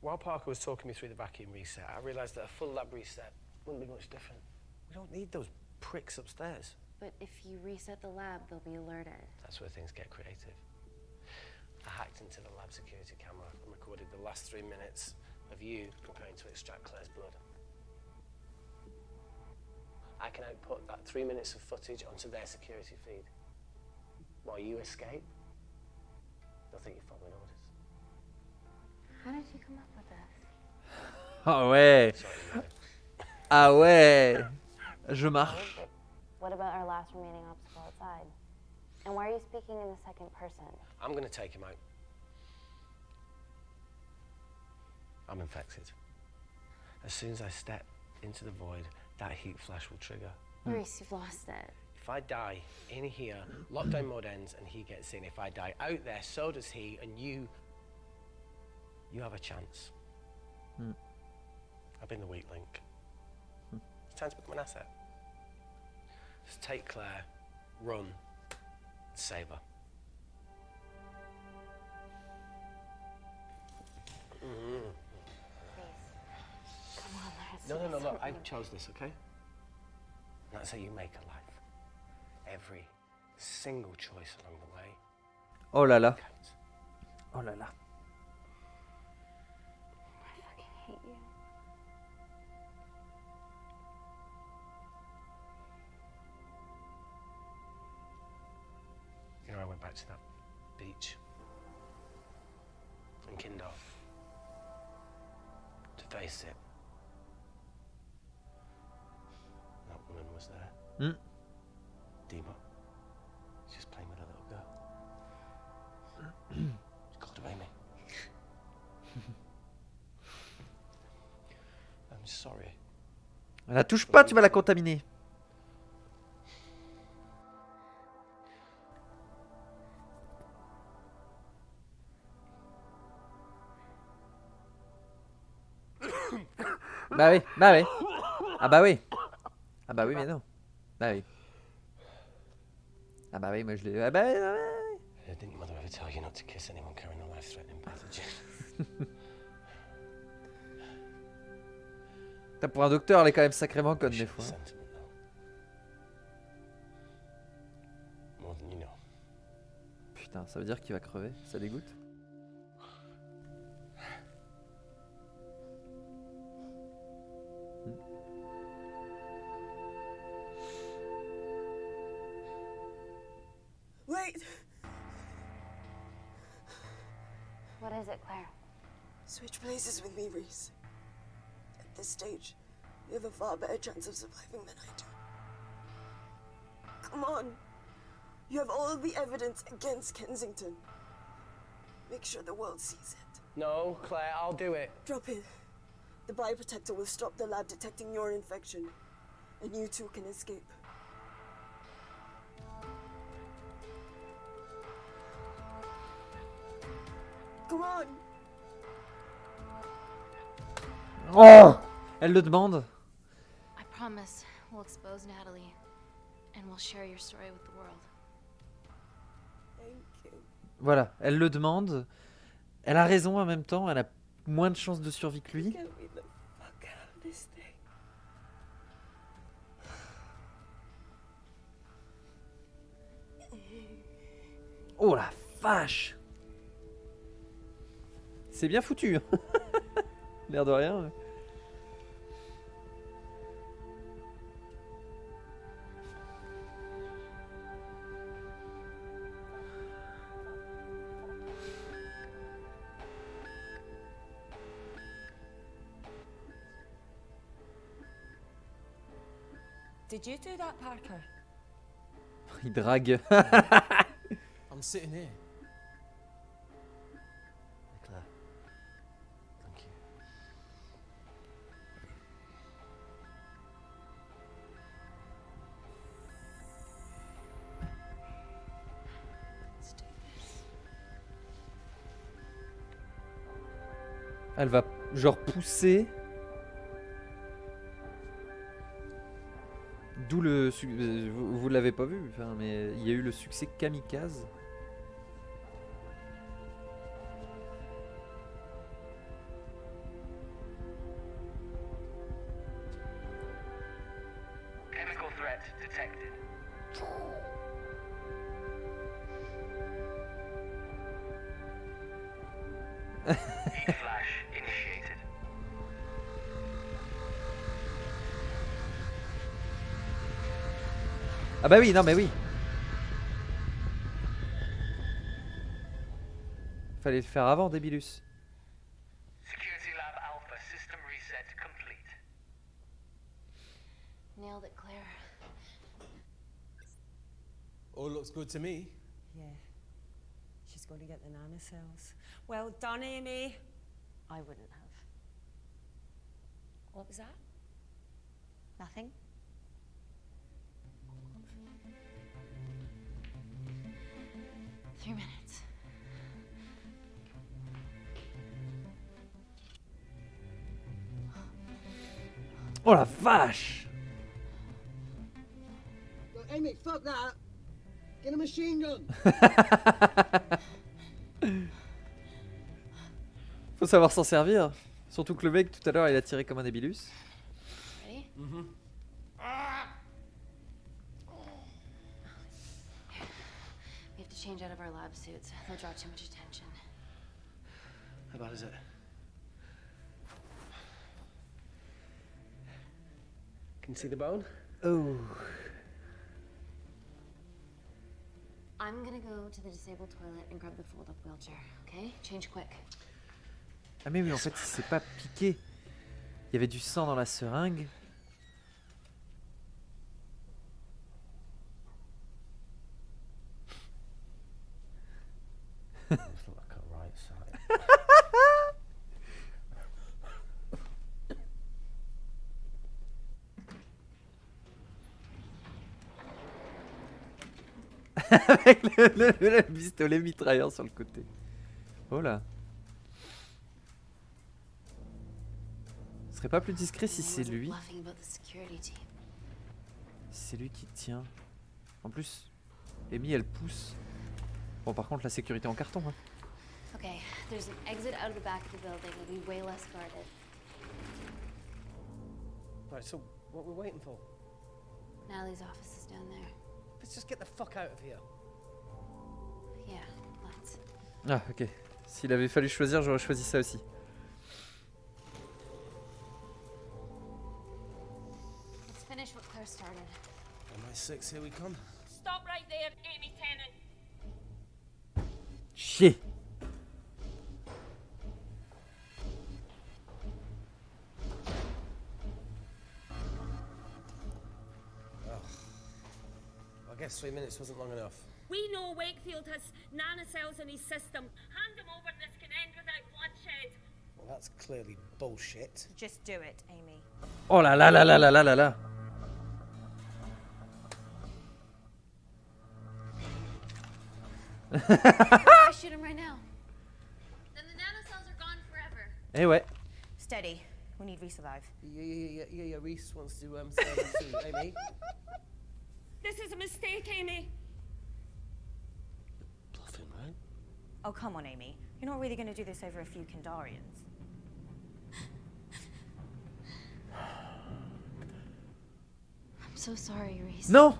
Speaker 20: While Parker was talking me through the vacuum reset, I realised that a full lab reset wouldn't be much different. We don't need those pricks upstairs.
Speaker 9: But if you reset the lab, they'll be alerted.
Speaker 20: That's where things get creative. I hacked into the lab security camera and recorded the last 3 minutes of you preparing to extract Claire's blood. I can output that 3 minutes of footage onto their security feed. While you escape, they'll think you're following orders.
Speaker 9: How did you come up with this?
Speaker 1: Ah ouais. Ah ouais. Je marche.
Speaker 9: What about our last remaining obstacle outside? And why are you speaking in the second person?
Speaker 20: I'm going to take him out. I'm infected. As soon as I step into the void, that heat flash will trigger.
Speaker 9: Reese, you've lost it.
Speaker 20: If I die in here, lockdown mode ends and he gets in. If I die out there, so does he, and you have a chance. I've been the weak link. It's time to become an asset. Just take Claire, run, save her.
Speaker 9: Come on, let's
Speaker 20: No,
Speaker 9: do
Speaker 20: look, I
Speaker 9: something.
Speaker 20: chose this, okay? That's how you make a life. Every single choice along the way.
Speaker 1: Oh là là. Oh là là.
Speaker 9: I fucking hate you.
Speaker 20: You know, I went back to that beach in Kindar to face it. That woman was there. Dima. She's just playing with a little girl. She called her Amy. I'm sorry.
Speaker 1: La touche pas, tu vas la contaminer. Bah oui, bah oui. Ah bah oui. Ah bah oui, mais non. Bah oui. Ah bah oui, moi je l'ai... Ah bah oui,
Speaker 20: Didn't your mother ever tell you not to kiss anyone carrying a life-threatening pathogen?
Speaker 1: T'as pour un docteur, elle est quand même sacrément conne des fois.
Speaker 20: More than you know.
Speaker 1: Putain, ça veut dire qu'il va crever, ça dégoûte.
Speaker 7: Wait!
Speaker 9: What is it, Claire?
Speaker 7: Switch places with me, Reese. At this stage, you have a far better chance of surviving than I do. Come on. You have all the evidence against Kensington. Make sure the world sees it.
Speaker 20: No, Claire, I'll do it.
Speaker 7: Drop it. The bioprotector will stop the lab detecting your infection, and you two can escape. Come on.
Speaker 1: Oh! Elle le demande.
Speaker 3: I promise we'll expose Natalie, and we'll share your story with the world.
Speaker 7: Thank you.
Speaker 1: Voilà, elle le demande. Elle a raison en même temps, elle a moins de chances de survie que lui.
Speaker 7: Get me the fuck out of this thing.
Speaker 1: Oh la vache! C'est bien foutu. L'air de rien.
Speaker 10: Did you do that, Parker?
Speaker 1: Il drague.
Speaker 16: I'm sitting here.
Speaker 20: Claire. Thank you.
Speaker 1: Elle va genre pousser D'où le... Vous l'avez pas vu, enfin, mais il y a eu le succès Kamikaze.
Speaker 21: Chemical threat detected. Heat flash initiated.
Speaker 1: Ah bah oui, non mais oui. Fallait le faire avant, Débilus.
Speaker 21: Security lab alpha system reset complete.
Speaker 3: Nailed it, Claire.
Speaker 20: All looks good to me.
Speaker 10: Yeah. She's going to get the nanocells. Well done, Amy.
Speaker 8: I wouldn't have.
Speaker 10: What was that?
Speaker 8: Nothing?
Speaker 3: 3 minutes.
Speaker 1: Oh la vache!
Speaker 22: Look, Amy, fuck that. Get a machine gun.
Speaker 1: Faut savoir s'en servir. Surtout que le mec tout à l'heure il a tiré comme un débilus.
Speaker 3: Ready?
Speaker 20: Mm-hmm.
Speaker 3: We have to change out of our lab suits. They'll draw too much attention.
Speaker 20: How bad is it? Can you see the bone?
Speaker 1: Oh.
Speaker 3: I'm gonna go to the disabled toilet and grab the fold-up wheelchair, okay? Change quick.
Speaker 1: Ah mais oui, en fait il s'est pas piqué. Il y avait du sang dans la seringue. Avec le pistolet mitrailleur sur le côté. Oh là. Ce serait pas plus discret si c'est lui. Si c'est lui qui tient. En plus, Amy elle pousse. Bon par contre la sécurité en carton. Hein.
Speaker 3: Okay, there's an exit out of the back of the building. It'll be way less guarded.
Speaker 20: Right, so what we're waiting for?
Speaker 3: Natalie's office is down there.
Speaker 20: Let's just get the fuck out of here.
Speaker 3: Yeah, let's.
Speaker 1: Ah ok. S'il avait fallu choisir, j'aurais choisi ça aussi.
Speaker 3: Let's finish what Claire started.
Speaker 20: MI6, here we come.
Speaker 10: Stop right there, Amy Tennant.
Speaker 1: Chier.
Speaker 20: I guess 3 minutes wasn't long enough.
Speaker 10: We know Wakefield has nanocells in his system. Hand him over and this can end without bloodshed.
Speaker 20: Well, that's clearly bullshit.
Speaker 8: Just do it, Amy.
Speaker 1: Oh là là là là là là là là.
Speaker 3: I shoot him right now. Then the nanocells are gone forever.
Speaker 1: Eh ouais.
Speaker 8: Steady. We need resurvive.
Speaker 20: Yeah, Reese wants to serve us too. Amy?
Speaker 10: This is a mistake, Amy.
Speaker 20: Bluffing, right?
Speaker 8: Oh, come on, Amy. You're not really going to do this over a few Kandarians.
Speaker 3: I'm so sorry, Reese.
Speaker 1: Non.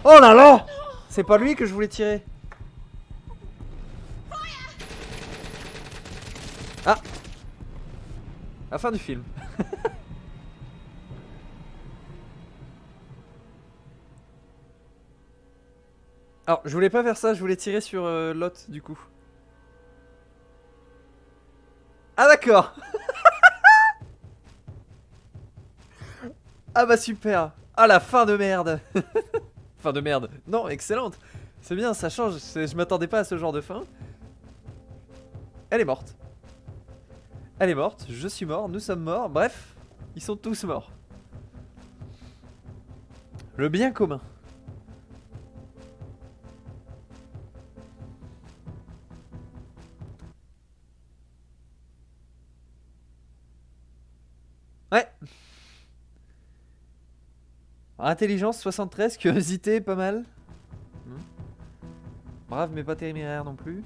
Speaker 1: Oh là là. C'est pas lui que je voulais tirer. Ah. La fin du film. Alors, je voulais pas faire ça, je voulais tirer sur Lot du coup. Ah d'accord. Ah bah super. Ah la fin de merde. Fin de merde. Non, excellente. C'est bien, ça change. Je m'attendais pas à ce genre de fin. Elle est morte. Elle est morte, je suis mort, nous sommes morts. Bref, ils sont tous morts. Le bien commun. Ouais. Intelligence 73, curiosité pas mal. Brave mais pas téméraire non plus.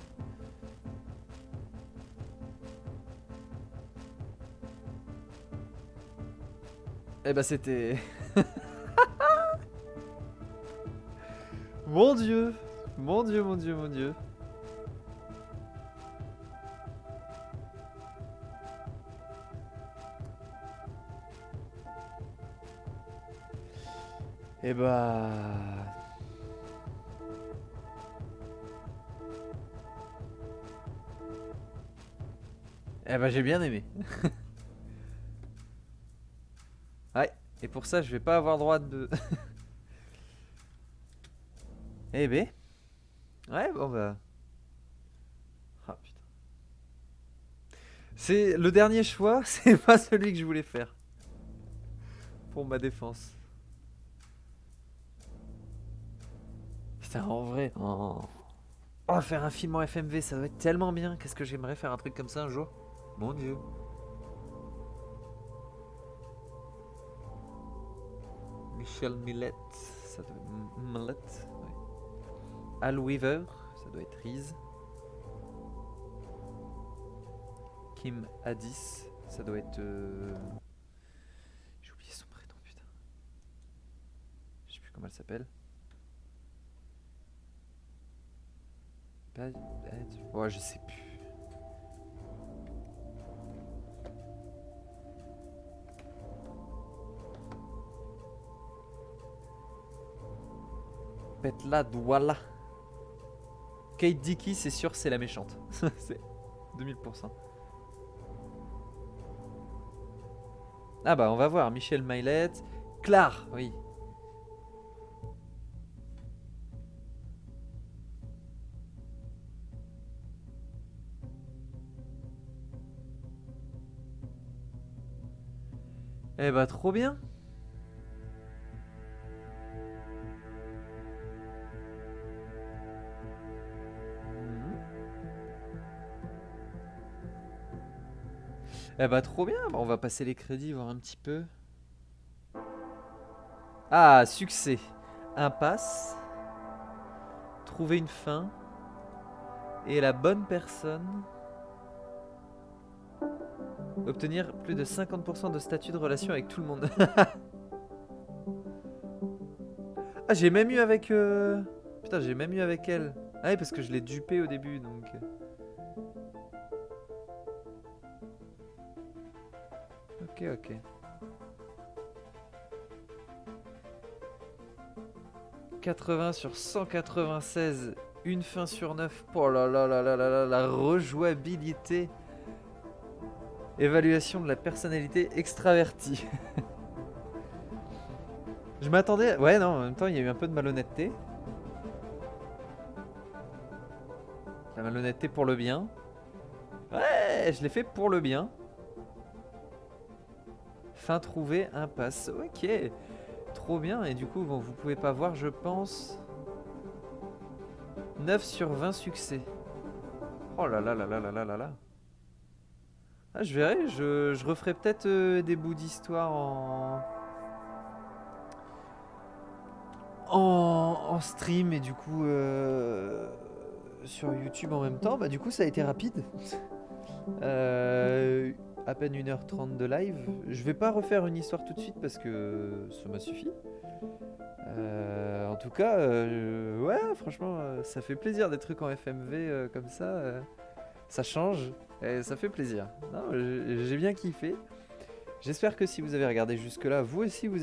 Speaker 1: Eh bah c'était... Mon dieu. Mon dieu, mon dieu, mon dieu. Eh bah... Eh bah j'ai bien aimé. Ouais, et pour ça je vais pas avoir droit de... Eh ben... Ouais, bon bah... Ah putain. C'est le dernier choix, c'est pas celui que je voulais faire. Pour ma défense. Putain, en vrai... Oh, faire un film en FMV, ça doit être tellement bien. Qu'est-ce que j'aimerais faire un truc comme ça un jour. Mon dieu. Michel Millet, ça doit être Millet, ouais. Al Weaver, ça doit être Reese. Kim Addis, ça doit être... J'ai oublié son prénom, putain. Je sais plus comment elle s'appelle. Ouais, je sais plus. Petla Douala. Kate Dickey, c'est sûr, c'est la méchante. C'est 2000%. Ah bah, on va voir. Michel Maillette. Claire, oui. Eh bah, trop bien. Eh bah trop bien, on va passer les crédits, voir un petit peu. Ah, succès. Impasse. Trouver une fin. Et la bonne personne. Obtenir plus de 50% de statut de relation avec tout le monde. Ah, j'ai même eu avec... Putain, j'ai même eu avec elle. Ah oui, parce que je l'ai dupé au début, donc... Ok, ok. « 80 sur 196, une fin sur 9. Oh là là là là là là, la rejouabilité. Évaluation de la personnalité extravertie. Je m'attendais... Ouais, non, en même temps, il y a eu un peu de malhonnêteté. La malhonnêteté pour le bien. Ouais, je l'ai fait pour le bien. Fin trouvée, impasse. Ok, trop bien. Et du coup, bon, vous pouvez pas voir, je pense... 9 sur 20 succès. Oh là là là là là là là là. Ah, je verrai, je referai peut-être des bouts d'histoire en stream et du coup sur YouTube en même temps. Bah du coup ça a été rapide. À peine 1h30 de live. Je vais pas refaire une histoire tout de suite parce que ça m'a suffi. En tout cas, ouais, franchement, ça fait plaisir des trucs en FMV comme ça. Ça change et ça fait plaisir. Non, j'ai bien kiffé. J'espère que si vous avez regardé jusque là, vous aussi vous